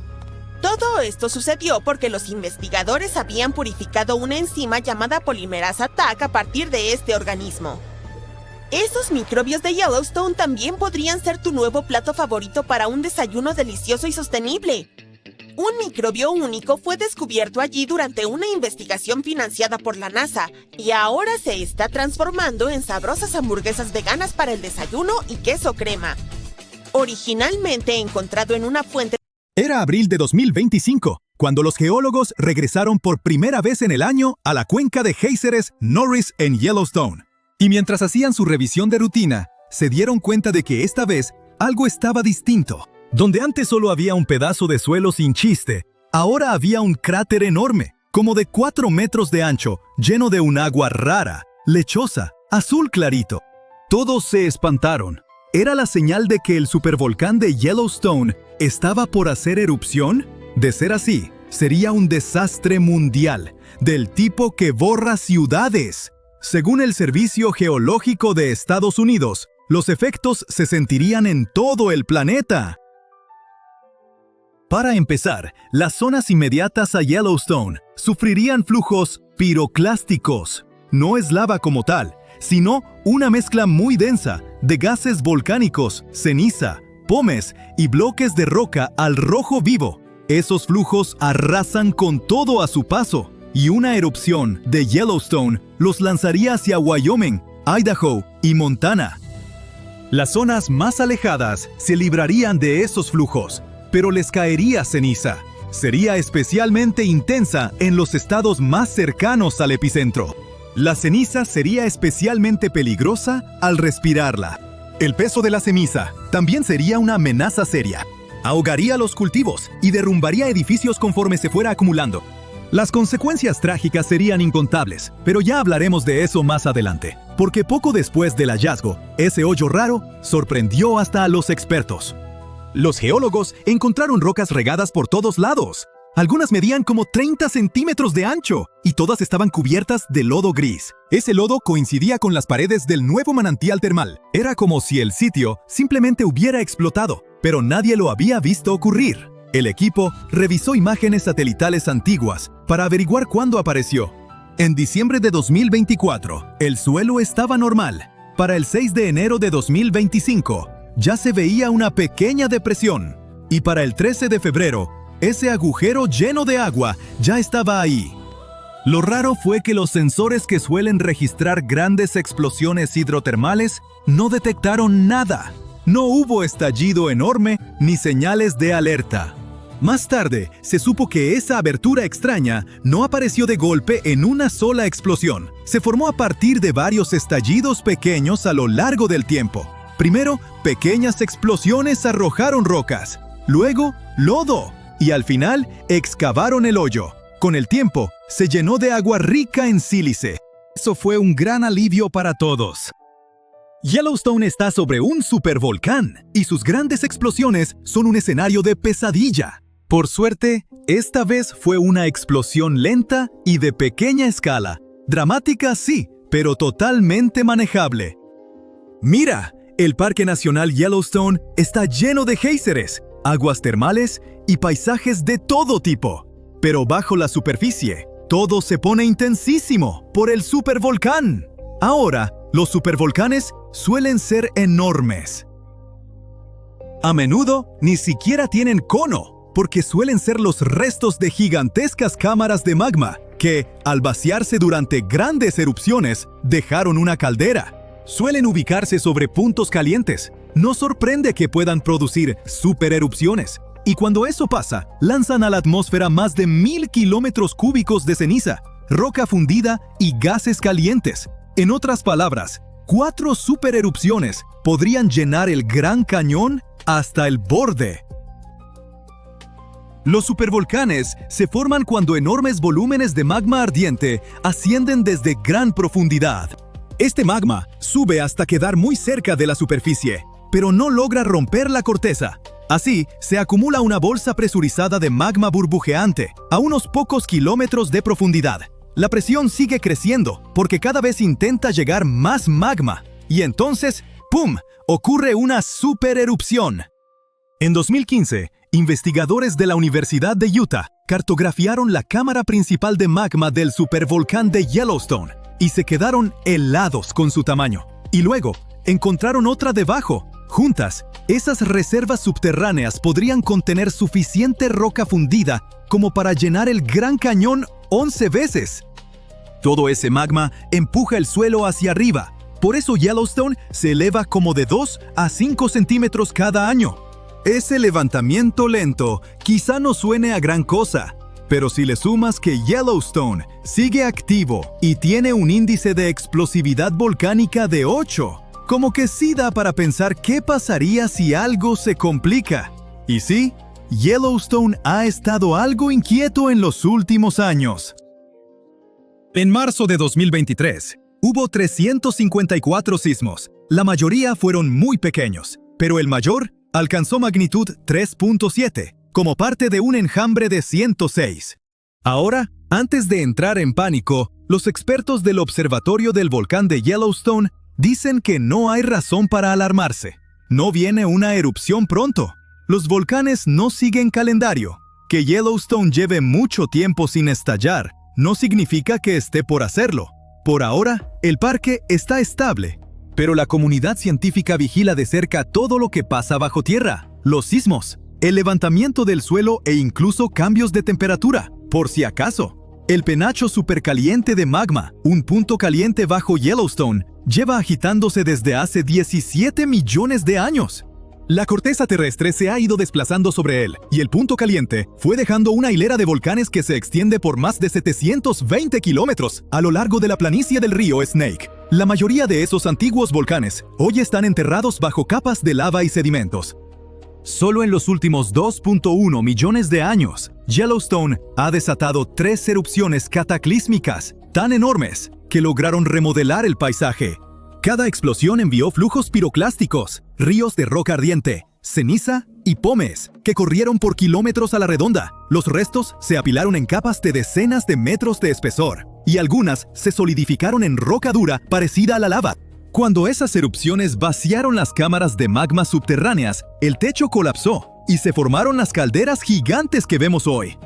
Todo esto sucedió porque los investigadores habían purificado una enzima llamada polimerasa TAC a partir de este organismo. Esos microbios de Yellowstone también podrían ser tu nuevo plato favorito para un desayuno delicioso y sostenible. Un microbio único fue descubierto allí durante una investigación financiada por la NASA y ahora se está transformando en sabrosas hamburguesas veganas para el desayuno y queso crema. Originalmente encontrado en una fuente. Era abril de 2025, cuando los geólogos regresaron por primera vez en el año a la cuenca de géiseres Norris en Yellowstone. Y mientras hacían su revisión de rutina, se dieron cuenta de que esta vez algo estaba distinto. Donde antes solo había un pedazo de suelo sin chiste, ahora había un cráter enorme, como de 4 metros de ancho, lleno de un agua rara, lechosa, azul clarito. Todos se espantaron. ¿Era la señal de que el supervolcán de Yellowstone estaba por hacer erupción? De ser así, sería un desastre mundial, del tipo que borra ciudades. Según el Servicio Geológico de Estados Unidos, los efectos se sentirían en todo el planeta. Para empezar, las zonas inmediatas a Yellowstone sufrirían flujos piroclásticos. No es lava como tal, sino una mezcla muy densa de gases volcánicos, ceniza, pomes y bloques de roca al rojo vivo. Esos flujos arrasan con todo a su paso, y una erupción de Yellowstone los lanzaría hacia Wyoming, Idaho y Montana. Las zonas más alejadas se librarían de esos flujos, pero les caería ceniza. Sería especialmente intensa en los estados más cercanos al epicentro. La ceniza sería especialmente peligrosa al respirarla. El peso de la ceniza también sería una amenaza seria. Ahogaría los cultivos y derrumbaría edificios conforme se fuera acumulando. Las consecuencias trágicas serían incontables, pero ya hablaremos de eso más adelante, porque poco después del hallazgo, ese hoyo raro sorprendió hasta a los expertos. Los geólogos encontraron rocas regadas por todos lados. Algunas medían como 30 centímetros de ancho y todas estaban cubiertas de lodo gris. Ese lodo coincidía con las paredes del nuevo manantial termal. Era como si el sitio simplemente hubiera explotado, pero nadie lo había visto ocurrir. El equipo revisó imágenes satelitales antiguas para averiguar cuándo apareció. En diciembre de 2024, el suelo estaba normal. Para el 6 de enero de 2025, ya se veía una pequeña depresión. Y para el 13 de febrero, ese agujero lleno de agua ya estaba ahí. Lo raro fue que los sensores que suelen registrar grandes explosiones hidrotermales no detectaron nada. No hubo estallido enorme ni señales de alerta. Más tarde, se supo que esa abertura extraña no apareció de golpe en una sola explosión. Se formó a partir de varios estallidos pequeños a lo largo del tiempo. Primero, pequeñas explosiones arrojaron rocas, luego, lodo, y al final, excavaron el hoyo. Con el tiempo, se llenó de agua rica en sílice. Eso fue un gran alivio para todos. Yellowstone está sobre un supervolcán, y sus grandes explosiones son un escenario de pesadilla. Por suerte, esta vez fue una explosión lenta y de pequeña escala. Dramática sí, pero totalmente manejable. Mira, el Parque Nacional Yellowstone está lleno de géiseres, aguas termales y paisajes de todo tipo. Pero bajo la superficie, todo se pone intensísimo por el supervolcán. Ahora, los supervolcanes suelen ser enormes. A menudo ni siquiera tienen cono, porque suelen ser los restos de gigantescas cámaras de magma que, al vaciarse durante grandes erupciones, dejaron una caldera. Suelen ubicarse sobre puntos calientes. No sorprende que puedan producir supererupciones. Y cuando eso pasa, lanzan a la atmósfera más de 1000 kilómetros cúbicos de ceniza, roca fundida y gases calientes. En otras palabras, 4 supererupciones podrían llenar el Gran Cañón hasta el borde. Los supervolcanes se forman cuando enormes volúmenes de magma ardiente ascienden desde gran profundidad. Este magma sube hasta quedar muy cerca de la superficie, pero no logra romper la corteza. Así, se acumula una bolsa presurizada de magma burbujeante a unos pocos kilómetros de profundidad. La presión sigue creciendo porque cada vez intenta llegar más magma. Y entonces, ¡pum!, ocurre una supererupción. En 2015, investigadores de la Universidad de Utah cartografiaron la cámara principal de magma del supervolcán de Yellowstone y se quedaron helados con su tamaño. Y luego, encontraron otra debajo. Juntas, esas reservas subterráneas podrían contener suficiente roca fundida como para llenar el Gran Cañón 11 veces. Todo ese magma empuja el suelo hacia arriba. Por eso Yellowstone se eleva como de 2 a 5 centímetros cada año. Ese levantamiento lento quizá no suene a gran cosa, pero si le sumas que Yellowstone sigue activo y tiene un índice de explosividad volcánica de 8, como que sí da para pensar qué pasaría si algo se complica. Y sí, Yellowstone ha estado algo inquieto en los últimos años. En marzo de 2023, hubo 354 sismos. La mayoría fueron muy pequeños, pero el mayor alcanzó magnitud 3.7, como parte de un enjambre de 106. Ahora, antes de entrar en pánico, los expertos del Observatorio del Volcán de Yellowstone dicen que no hay razón para alarmarse. No viene una erupción pronto. Los volcanes no siguen calendario. Que Yellowstone lleve mucho tiempo sin estallar no significa que esté por hacerlo. Por ahora, el parque está estable. Pero la comunidad científica vigila de cerca todo lo que pasa bajo tierra, los sismos, el levantamiento del suelo e incluso cambios de temperatura, por si acaso. El penacho supercaliente de magma, un punto caliente bajo Yellowstone, lleva agitándose desde hace 17 millones de años. La corteza terrestre se ha ido desplazando sobre él, y el punto caliente fue dejando una hilera de volcanes que se extiende por más de 720 kilómetros a lo largo de la planicie del río Snake. La mayoría de esos antiguos volcanes hoy están enterrados bajo capas de lava y sedimentos. Solo en los últimos 2.1 millones de años, Yellowstone ha desatado 3 erupciones cataclísmicas tan enormes que lograron remodelar el paisaje. Cada explosión envió flujos piroclásticos, ríos de roca ardiente, ceniza y pómez que corrieron por kilómetros a la redonda. Los restos se apilaron en capas de decenas de metros de espesor, y algunas se solidificaron en roca dura parecida a la lava. Cuando esas erupciones vaciaron las cámaras de magma subterráneas, el techo colapsó y se formaron las calderas gigantes que vemos hoy.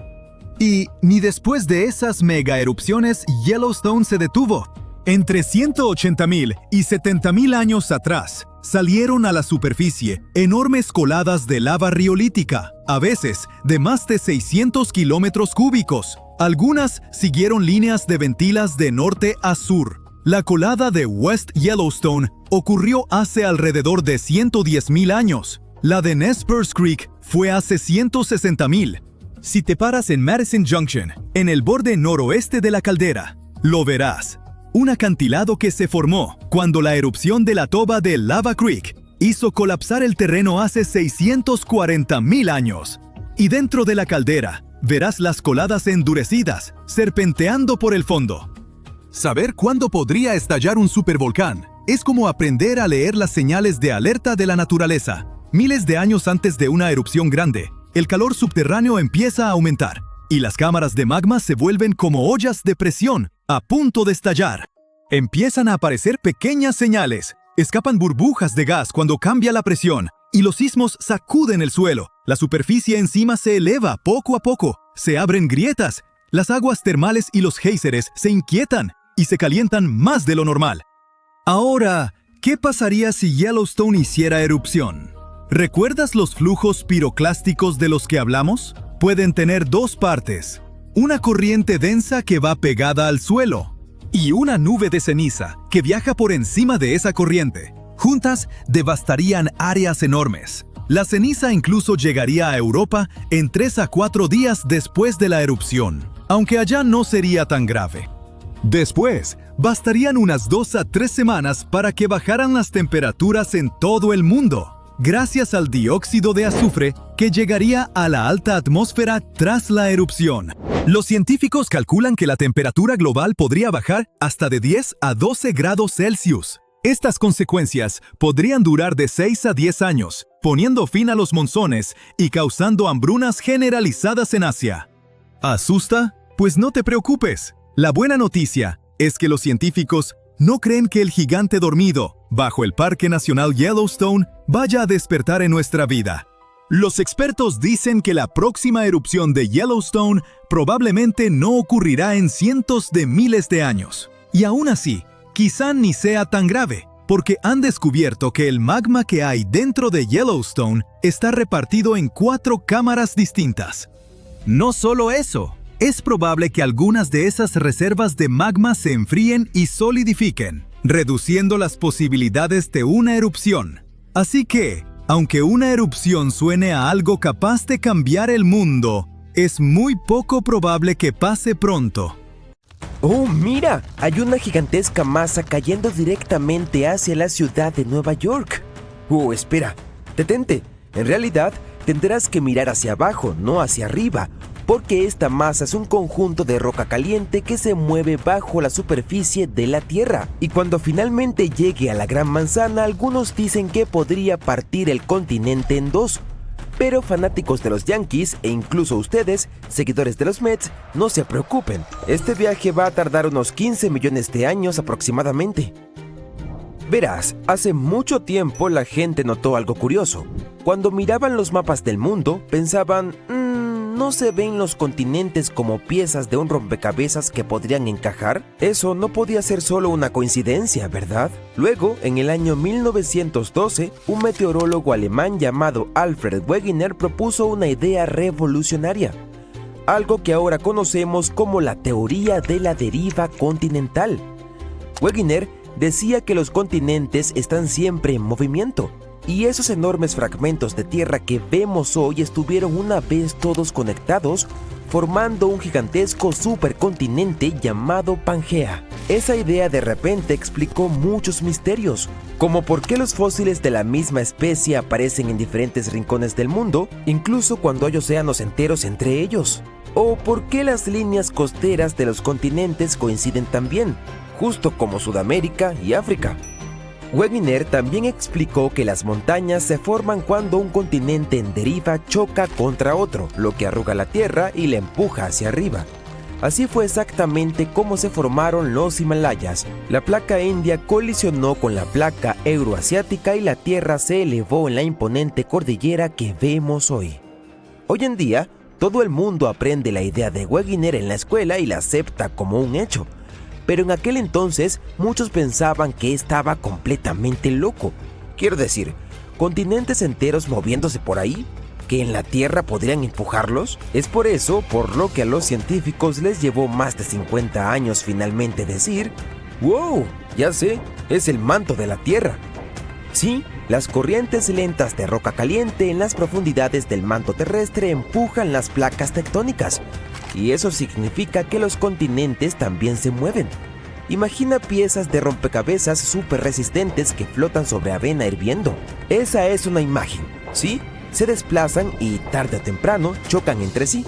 Y ni después de esas mega erupciones Yellowstone se detuvo. Entre 180.000 y 70.000 años atrás, salieron a la superficie enormes coladas de lava riolítica, a veces de más de 600 kilómetros cúbicos. Algunas siguieron líneas de ventilas de norte a sur. La colada de West Yellowstone ocurrió hace alrededor de 110.000 años. La de Nez Perce Creek fue hace 160.000. Si te paras en Madison Junction, en el borde noroeste de la caldera, lo verás. Un acantilado que se formó cuando la erupción de la toba de Lava Creek hizo colapsar el terreno hace 640.000 años. Y dentro de la caldera, verás las coladas endurecidas, serpenteando por el fondo. Saber cuándo podría estallar un supervolcán es como aprender a leer las señales de alerta de la naturaleza. Miles de años antes de una erupción grande, el calor subterráneo empieza a aumentar, y las cámaras de magma se vuelven como ollas de presión, a punto de estallar. Empiezan a aparecer pequeñas señales. Escapan burbujas de gas cuando cambia la presión, y los sismos sacuden el suelo. La superficie encima se eleva poco a poco. Se abren grietas. Las aguas termales y los géiseres se inquietan y se calientan más de lo normal. Ahora, ¿qué pasaría si Yellowstone hiciera erupción? ¿Recuerdas los flujos piroclásticos de los que hablamos? Pueden tener 2 partes. Una corriente densa que va pegada al suelo y una nube de ceniza que viaja por encima de esa corriente. Juntas devastarían áreas enormes. La ceniza incluso llegaría a Europa en 3 a 4 días después de la erupción, aunque allá no sería tan grave. Después, bastarían unas 2 a 3 semanas para que bajaran las temperaturas en todo el mundo, gracias al dióxido de azufre que llegaría a la alta atmósfera tras la erupción. Los científicos calculan que la temperatura global podría bajar hasta de 10 a 12 grados Celsius. Estas consecuencias podrían durar de 6 a 10 años, poniendo fin a los monzones y causando hambrunas generalizadas en Asia. ¿Asusta? Pues no te preocupes. La buena noticia es que los científicos no creen que el gigante dormido bajo el Parque Nacional Yellowstone vaya a despertar en nuestra vida. Los expertos dicen que la próxima erupción de Yellowstone probablemente no ocurrirá en cientos de miles de años. Y aún así, quizá ni sea tan grave, porque han descubierto que el magma que hay dentro de Yellowstone está repartido en 4 cámaras distintas. No solo eso, es probable que algunas de esas reservas de magma se enfríen y solidifiquen, reduciendo las posibilidades de una erupción. Así que, aunque una erupción suene a algo capaz de cambiar el mundo, es muy poco probable que pase pronto. ¡Oh, mira! Hay una gigantesca masa cayendo directamente hacia la ciudad de Nueva York. ¡Oh, espera! ¡Detente! En realidad, tendrás que mirar hacia abajo, no hacia arriba, porque esta masa es un conjunto de roca caliente que se mueve bajo la superficie de la Tierra. Y cuando finalmente llegue a la Gran Manzana, algunos dicen que podría partir el continente en 2. Pero fanáticos de los Yankees, e incluso ustedes, seguidores de los Mets, no se preocupen. Este viaje va a tardar unos 15 millones de años aproximadamente. Verás, hace mucho tiempo la gente notó algo curioso. Cuando miraban los mapas del mundo, pensaban, ¿no se ven los continentes como piezas de un rompecabezas que podrían encajar? Eso no podía ser solo una coincidencia, ¿verdad? Luego, en el año 1912, un meteorólogo alemán llamado Alfred Wegener propuso una idea revolucionaria, algo que ahora conocemos como la teoría de la deriva continental. Wegener decía que los continentes están siempre en movimiento, y esos enormes fragmentos de tierra que vemos hoy estuvieron una vez todos conectados, formando un gigantesco supercontinente llamado Pangea. Esa idea de repente explicó muchos misterios, como por qué los fósiles de la misma especie aparecen en diferentes rincones del mundo, incluso cuando hay océanos enteros entre ellos, o por qué las líneas costeras de los continentes coinciden también, justo como Sudamérica y África. Wegener también explicó que las montañas se forman cuando un continente en deriva choca contra otro, lo que arruga la Tierra y la empuja hacia arriba. Así fue exactamente como se formaron los Himalayas. La placa india colisionó con la placa euroasiática y la Tierra se elevó en la imponente cordillera que vemos hoy. Hoy en día, todo el mundo aprende la idea de Wegener en la escuela y la acepta como un hecho. Pero en aquel entonces muchos pensaban que estaba completamente loco. Quiero decir, continentes enteros moviéndose por ahí, que en la Tierra podrían empujarlos. Es por eso por lo que a los científicos les llevó más de 50 años finalmente decir, ¡wow! Ya sé, es el manto de la Tierra. Sí, las corrientes lentas de roca caliente en las profundidades del manto terrestre empujan las placas tectónicas. Y eso significa que los continentes también se mueven. Imagina piezas de rompecabezas súper resistentes que flotan sobre avena hirviendo. Esa es una imagen, ¿sí? Se desplazan y tarde o temprano chocan entre sí.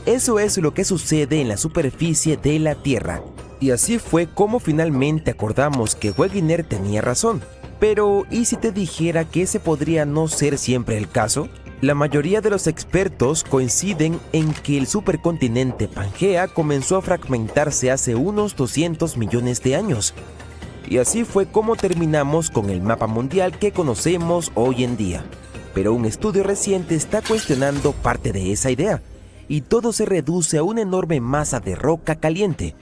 Eso es lo que sucede en la superficie de la Tierra. Y así fue como finalmente acordamos que Wegener tenía razón. Pero, ¿y si te dijera que ese podría no ser siempre el caso? La mayoría de los expertos coinciden en que el supercontinente Pangea comenzó a fragmentarse hace unos 200 millones de años. Y así fue como terminamos con el mapa mundial que conocemos hoy en día. Pero un estudio reciente está cuestionando parte de esa idea, y todo se reduce a una enorme masa de roca caliente,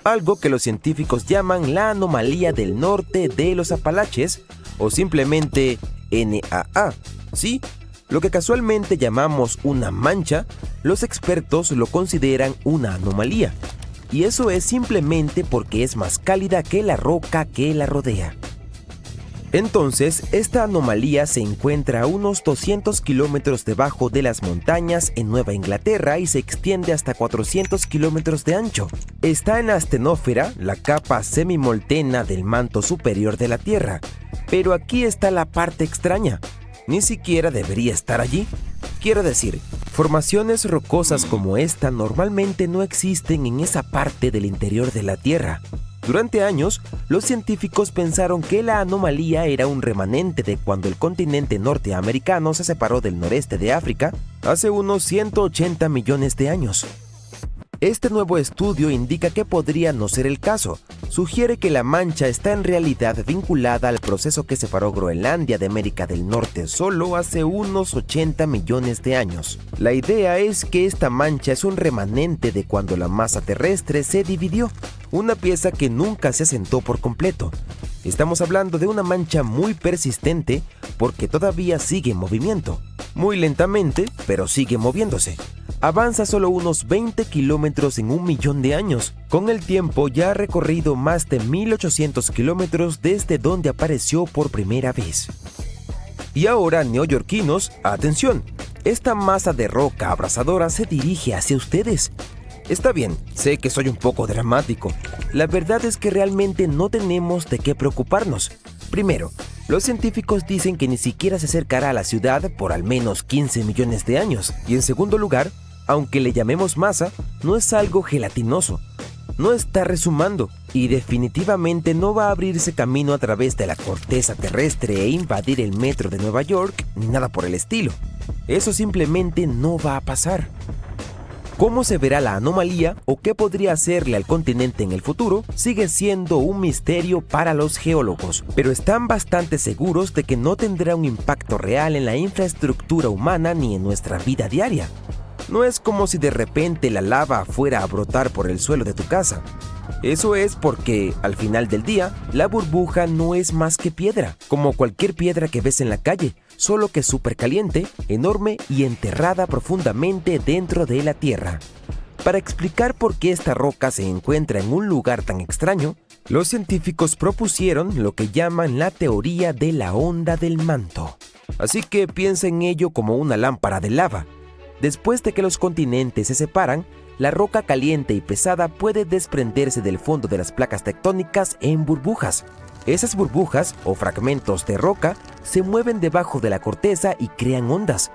algo que los científicos llaman la anomalía del norte de los Apalaches, o simplemente NAA, ¿sí? Lo que casualmente llamamos una mancha, los expertos lo consideran una anomalía, y eso es simplemente porque es más cálida que la roca que la rodea. Entonces, esta anomalía se encuentra a unos 200 kilómetros debajo de las montañas en Nueva Inglaterra y se extiende hasta 400 kilómetros de ancho. Está en la astenósfera, la capa semimoltena del manto superior de la Tierra. Pero aquí está la parte extraña. Ni siquiera debería estar allí. Quiero decir, formaciones rocosas como esta normalmente no existen en esa parte del interior de la Tierra. Durante años, los científicos pensaron que la anomalía era un remanente de cuando el continente norteamericano se separó del noreste de África hace unos 180 millones de años. Este nuevo estudio indica que podría no ser el caso, sugiere que la mancha está en realidad vinculada al proceso que separó Groenlandia de América del Norte solo hace unos 80 millones de años. La idea es que esta mancha es un remanente de cuando la masa terrestre se dividió, una pieza que nunca se asentó por completo. Estamos hablando de una mancha muy persistente porque todavía sigue en movimiento. Muy lentamente, pero sigue moviéndose. Avanza solo unos 20 kilómetros en 1 millón de años. Con el tiempo ya ha recorrido más de 1800 kilómetros desde donde apareció por primera vez. Y ahora, neoyorquinos, atención, esta masa de roca abrasadora se dirige hacia ustedes. Está bien, sé que soy un poco dramático. La verdad es que realmente no tenemos de qué preocuparnos. Primero, los científicos dicen que ni siquiera se acercará a la ciudad por al menos 15 millones de años. Y en segundo lugar, aunque le llamemos masa, no es algo gelatinoso. No está resumando y definitivamente no va a abrirse camino a través de la corteza terrestre e invadir el metro de Nueva York ni nada por el estilo. Eso simplemente no va a pasar. ¿Cómo se verá la anomalía o qué podría hacerle al continente en el futuro? Sigue siendo un misterio para los geólogos, pero están bastante seguros de que no tendrá un impacto real en la infraestructura humana ni en nuestra vida diaria. No es como si de repente la lava fuera a brotar por el suelo de tu casa. Eso es porque, al final del día, la burbuja no es más que piedra, como cualquier piedra que ves en la calle, solo que súper caliente, enorme y enterrada profundamente dentro de la tierra. Para explicar por qué esta roca se encuentra en un lugar tan extraño, los científicos propusieron lo que llaman la teoría de la onda del manto. Así que piensa en ello como una lámpara de lava. Después de que los continentes se separan, la roca caliente y pesada puede desprenderse del fondo de las placas tectónicas en burbujas. Esas burbujas, o fragmentos de roca, se mueven debajo de la corteza y crean ondas.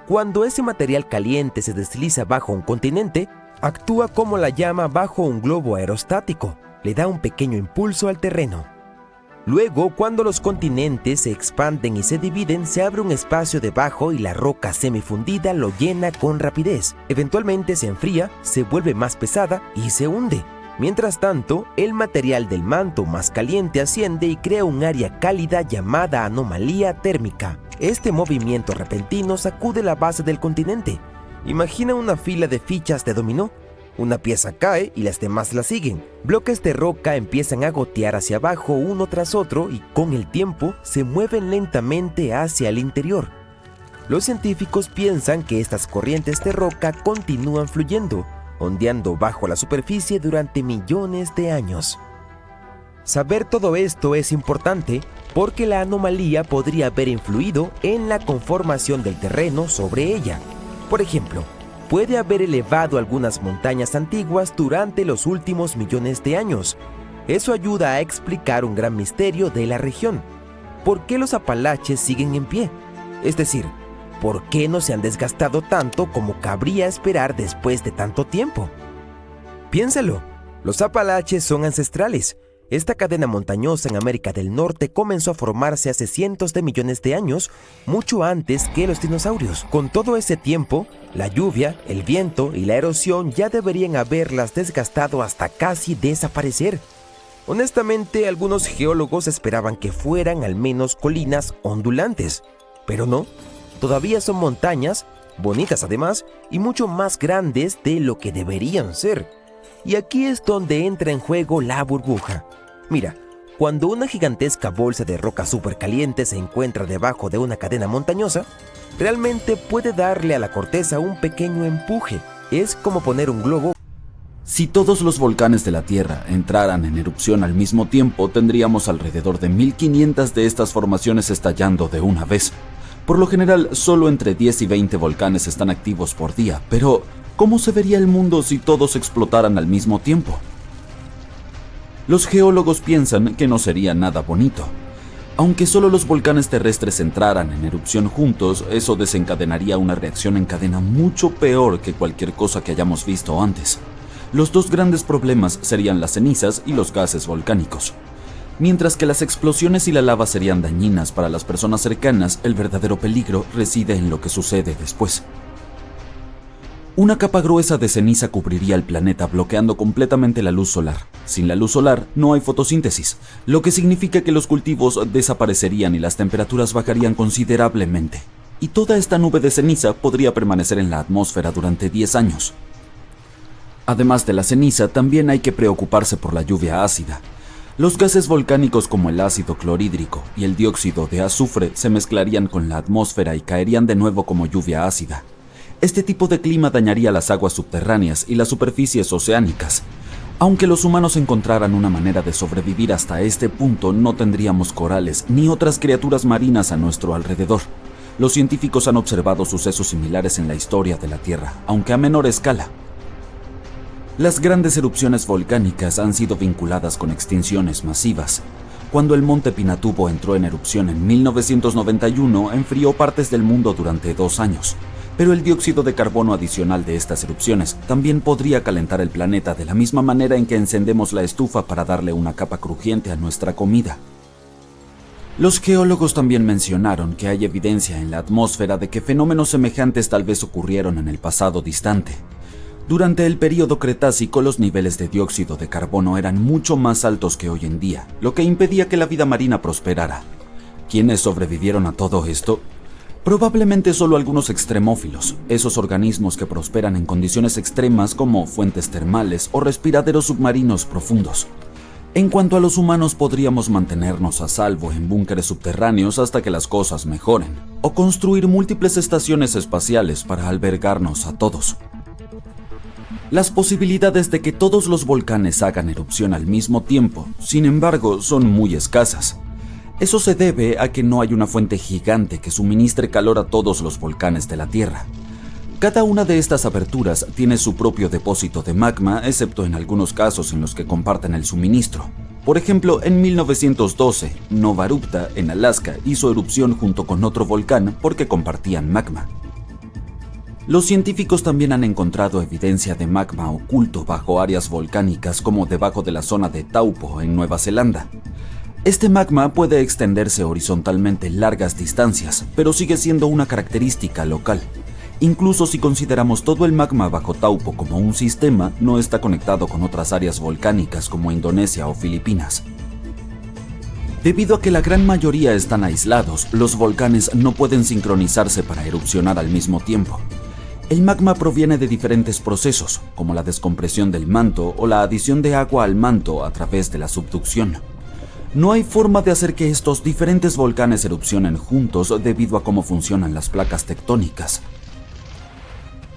Cuando ese material caliente se desliza bajo un continente, actúa como la llama bajo un globo aerostático, le da un pequeño impulso al terreno. Luego, cuando los continentes se expanden y se dividen, se abre un espacio debajo y la roca semifundida lo llena con rapidez. Eventualmente se enfría, se vuelve más pesada y se hunde. Mientras tanto, el material del manto más caliente asciende y crea un área cálida llamada anomalía térmica. Este movimiento repentino sacude la base del continente. Imagina una fila de fichas de dominó. Una pieza cae y las demás la siguen. Bloques de roca empiezan a gotear hacia abajo uno tras otro y con el tiempo se mueven lentamente hacia el interior. Los científicos piensan que estas corrientes de roca continúan fluyendo, ondeando bajo la superficie durante millones de años. Saber todo esto es importante porque la anomalía podría haber influido en la conformación del terreno sobre ella. Por ejemplo, puede haber elevado algunas montañas antiguas durante los últimos millones de años. Eso ayuda a explicar un gran misterio de la región. ¿Por qué los Apalaches siguen en pie? Es decir, ¿por qué no se han desgastado tanto como cabría esperar después de tanto tiempo? Piénsalo, los Apalaches son ancestrales. Esta cadena montañosa en América del Norte comenzó a formarse hace cientos de millones de años, mucho antes que los dinosaurios. Con todo ese tiempo, la lluvia, el viento y la erosión ya deberían haberlas desgastado hasta casi desaparecer. Honestamente, algunos geólogos esperaban que fueran al menos colinas ondulantes, pero no. Todavía son montañas, bonitas además, y mucho más grandes de lo que deberían ser. Y aquí es donde entra en juego la burbuja. Mira, cuando una gigantesca bolsa de roca supercaliente se encuentra debajo de una cadena montañosa, realmente puede darle a la corteza un pequeño empuje. Es como poner un globo. Si todos los volcanes de la Tierra entraran en erupción al mismo tiempo, tendríamos alrededor de 1500 de estas formaciones estallando de una vez. Por lo general, solo entre 10 y 20 volcanes están activos por día, pero ¿cómo se vería el mundo si todos explotaran al mismo tiempo? Los geólogos piensan que no sería nada bonito. Aunque solo los volcanes terrestres entraran en erupción juntos, eso desencadenaría una reacción en cadena mucho peor que cualquier cosa que hayamos visto antes. Los dos grandes problemas serían las cenizas y los gases volcánicos. Mientras que las explosiones y la lava serían dañinas para las personas cercanas, el verdadero peligro reside en lo que sucede después. Una capa gruesa de ceniza cubriría el planeta bloqueando completamente la luz solar. Sin la luz solar no hay fotosíntesis, lo que significa que los cultivos desaparecerían y las temperaturas bajarían considerablemente. Y toda esta nube de ceniza podría permanecer en la atmósfera durante 10 años. Además de la ceniza, también hay que preocuparse por la lluvia ácida. Los gases volcánicos como el ácido clorhídrico y el dióxido de azufre se mezclarían con la atmósfera y caerían de nuevo como lluvia ácida. Este tipo de clima dañaría las aguas subterráneas y las superficies oceánicas. Aunque los humanos encontraran una manera de sobrevivir hasta este punto, no tendríamos corales ni otras criaturas marinas a nuestro alrededor. Los científicos han observado sucesos similares en la historia de la Tierra, aunque a menor escala. Las grandes erupciones volcánicas han sido vinculadas con extinciones masivas. Cuando el monte Pinatubo entró en erupción en 1991, enfrió partes del mundo durante 2 años. Pero el dióxido de carbono adicional de estas erupciones también podría calentar el planeta de la misma manera en que encendemos la estufa para darle una capa crujiente a nuestra comida. Los geólogos también mencionaron que hay evidencia en la atmósfera de que fenómenos semejantes tal vez ocurrieron en el pasado distante. Durante el período Cretácico, los niveles de dióxido de carbono eran mucho más altos que hoy en día, lo que impedía que la vida marina prosperara. ¿Quiénes sobrevivieron a todo esto? Probablemente solo algunos extremófilos, esos organismos que prosperan en condiciones extremas como fuentes termales o respiraderos submarinos profundos. En cuanto a los humanos, podríamos mantenernos a salvo en búnkeres subterráneos hasta que las cosas mejoren, o construir múltiples estaciones espaciales para albergarnos a todos. Las posibilidades de que todos los volcanes hagan erupción al mismo tiempo, sin embargo, son muy escasas. Eso se debe a que no hay una fuente gigante que suministre calor a todos los volcanes de la Tierra. Cada una de estas aberturas tiene su propio depósito de magma, excepto en algunos casos en los que comparten el suministro. Por ejemplo, en 1912, Nova Rupta, en Alaska, hizo erupción junto con otro volcán porque compartían magma. Los científicos también han encontrado evidencia de magma oculto bajo áreas volcánicas como debajo de la zona de Taupo, en Nueva Zelanda. Este magma puede extenderse horizontalmente largas distancias, pero sigue siendo una característica local. Incluso si consideramos todo el magma bajo Taupo como un sistema, no está conectado con otras áreas volcánicas como Indonesia o Filipinas. Debido a que la gran mayoría están aislados, los volcanes no pueden sincronizarse para erupcionar al mismo tiempo. El magma proviene de diferentes procesos, como la descompresión del manto o la adición de agua al manto a través de la subducción. No hay forma de hacer que estos diferentes volcanes erupcionen juntos debido a cómo funcionan las placas tectónicas.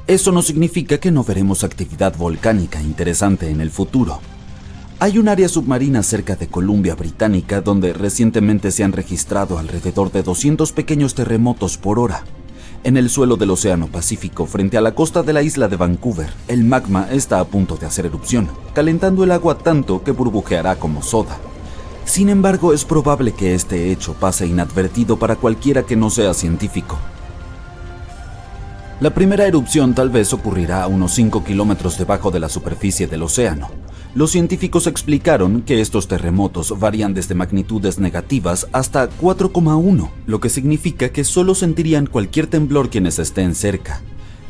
Eso no significa que no veremos actividad volcánica interesante en el futuro. Hay un área submarina cerca de Columbia Británica donde recientemente se han registrado alrededor de 200 pequeños terremotos por hora. En el suelo del Océano Pacífico, frente a la costa de la isla de Vancouver, el magma está a punto de hacer erupción, calentando el agua tanto que burbujeará como soda. Sin embargo, es probable que este hecho pase inadvertido para cualquiera que no sea científico. La primera erupción tal vez ocurrirá a unos 5 kilómetros debajo de la superficie del océano. Los científicos explicaron que estos terremotos varían desde magnitudes negativas hasta 4,1, lo que significa que solo sentirían cualquier temblor quienes estén cerca.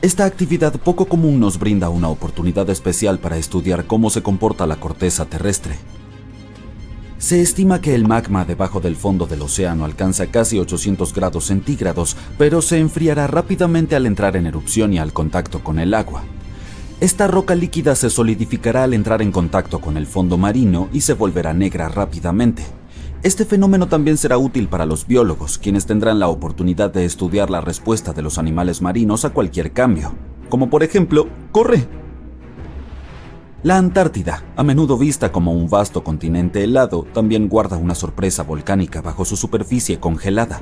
Esta actividad poco común nos brinda una oportunidad especial para estudiar cómo se comporta la corteza terrestre. Se estima que el magma debajo del fondo del océano alcanza casi 800 grados centígrados, pero se enfriará rápidamente al entrar en erupción y al contacto con el agua. Esta roca líquida se solidificará al entrar en contacto con el fondo marino y se volverá negra rápidamente. Este fenómeno también será útil para los biólogos, quienes tendrán la oportunidad de estudiar la respuesta de los animales marinos a cualquier cambio, como por ejemplo, ¡corre! La Antártida, a menudo vista como un vasto continente helado, también guarda una sorpresa volcánica bajo su superficie congelada.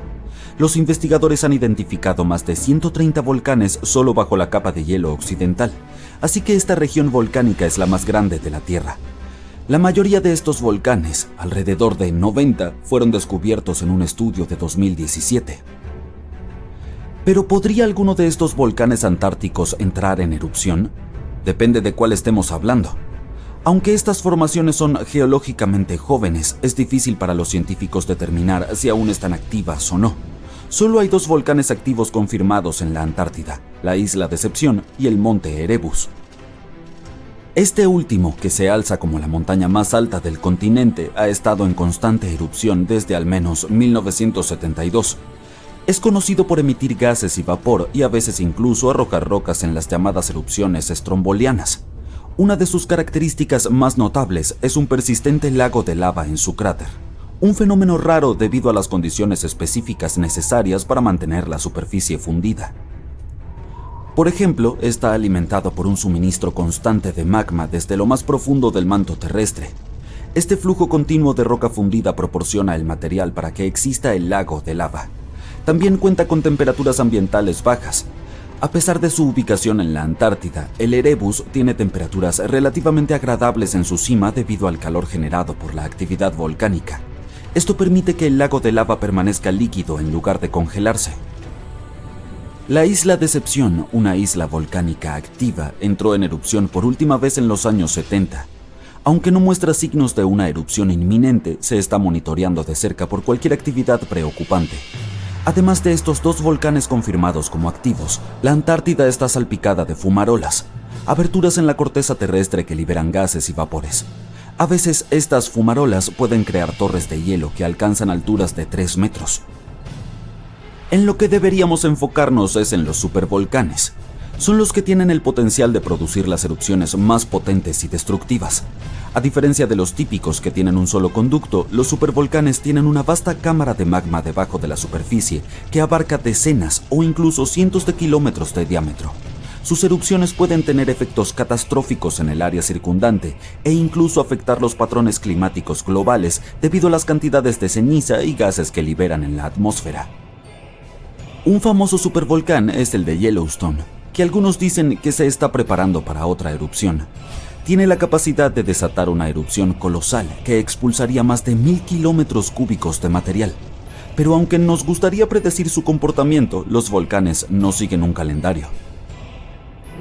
Los investigadores han identificado más de 130 volcanes solo bajo la capa de hielo occidental, así que esta región volcánica es la más grande de la Tierra. La mayoría de estos volcanes, alrededor de 90, fueron descubiertos en un estudio de 2017. ¿Pero podría alguno de estos volcanes antárticos entrar en erupción? Depende de cuál estemos hablando. Aunque estas formaciones son geológicamente jóvenes, es difícil para los científicos determinar si aún están activas o no. Solo hay 2 volcanes activos confirmados en la Antártida, la isla Decepción y el monte Erebus. Este último, que se alza como la montaña más alta del continente, ha estado en constante erupción desde al menos 1972. Es conocido por emitir gases y vapor y a veces incluso arrojar rocas en las llamadas erupciones estrombolianas. Una de sus características más notables es un persistente lago de lava en su cráter, un fenómeno raro debido a las condiciones específicas necesarias para mantener la superficie fundida. Por ejemplo, está alimentado por un suministro constante de magma desde lo más profundo del manto terrestre. Este flujo continuo de roca fundida proporciona el material para que exista el lago de lava. También cuenta con temperaturas ambientales bajas. A pesar de su ubicación en la Antártida, el Erebus tiene temperaturas relativamente agradables en su cima debido al calor generado por la actividad volcánica. Esto permite que el lago de lava permanezca líquido en lugar de congelarse. La isla Decepción, una isla volcánica activa, entró en erupción por última vez en los años 70. Aunque no muestra signos de una erupción inminente, se está monitoreando de cerca por cualquier actividad preocupante. Además de estos 2 volcanes confirmados como activos, la Antártida está salpicada de fumarolas, aberturas en la corteza terrestre que liberan gases y vapores. A veces estas fumarolas pueden crear torres de hielo que alcanzan alturas de 3 metros. En lo que deberíamos enfocarnos es en los supervolcanes. Son los que tienen el potencial de producir las erupciones más potentes y destructivas. A diferencia de los típicos que tienen un solo conducto, los supervolcanes tienen una vasta cámara de magma debajo de la superficie que abarca decenas o incluso cientos de kilómetros de diámetro. Sus erupciones pueden tener efectos catastróficos en el área circundante e incluso afectar los patrones climáticos globales debido a las cantidades de ceniza y gases que liberan en la atmósfera. Un famoso supervolcán es el de Yellowstone, que algunos dicen que se está preparando para otra erupción. Tiene la capacidad de desatar una erupción colosal que expulsaría más de 1000 kilómetros cúbicos de material. Pero aunque nos gustaría predecir su comportamiento, los volcanes no siguen un calendario.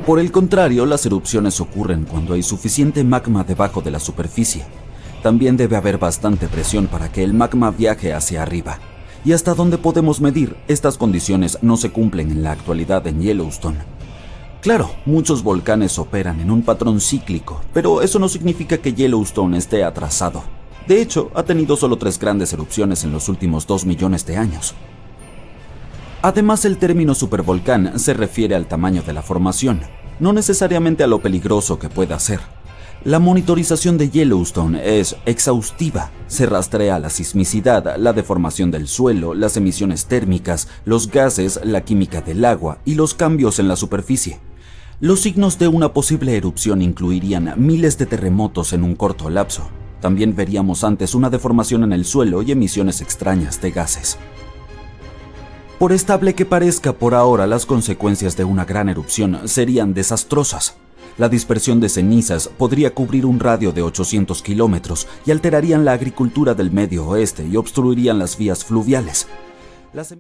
Por el contrario, las erupciones ocurren cuando hay suficiente magma debajo de la superficie. También debe haber bastante presión para que el magma viaje hacia arriba. Y hasta donde podemos medir, estas condiciones no se cumplen en la actualidad en Yellowstone. Claro, muchos volcanes operan en un patrón cíclico, pero eso no significa que Yellowstone esté atrasado. De hecho, ha tenido solo 3 grandes erupciones en los últimos 2 millones de años. Además, el término supervolcán se refiere al tamaño de la formación, no necesariamente a lo peligroso que pueda ser. La monitorización de Yellowstone es exhaustiva. Se rastrea la sismicidad, la deformación del suelo, las emisiones térmicas, los gases, la química del agua y los cambios en la superficie. Los signos de una posible erupción incluirían miles de terremotos en un corto lapso. También veríamos antes una deformación en el suelo y emisiones extrañas de gases. Por estable que parezca por ahora, las consecuencias de una gran erupción serían desastrosas. La dispersión de cenizas podría cubrir un radio de 800 kilómetros y alterarían la agricultura del Medio Oeste y obstruirían las vías fluviales.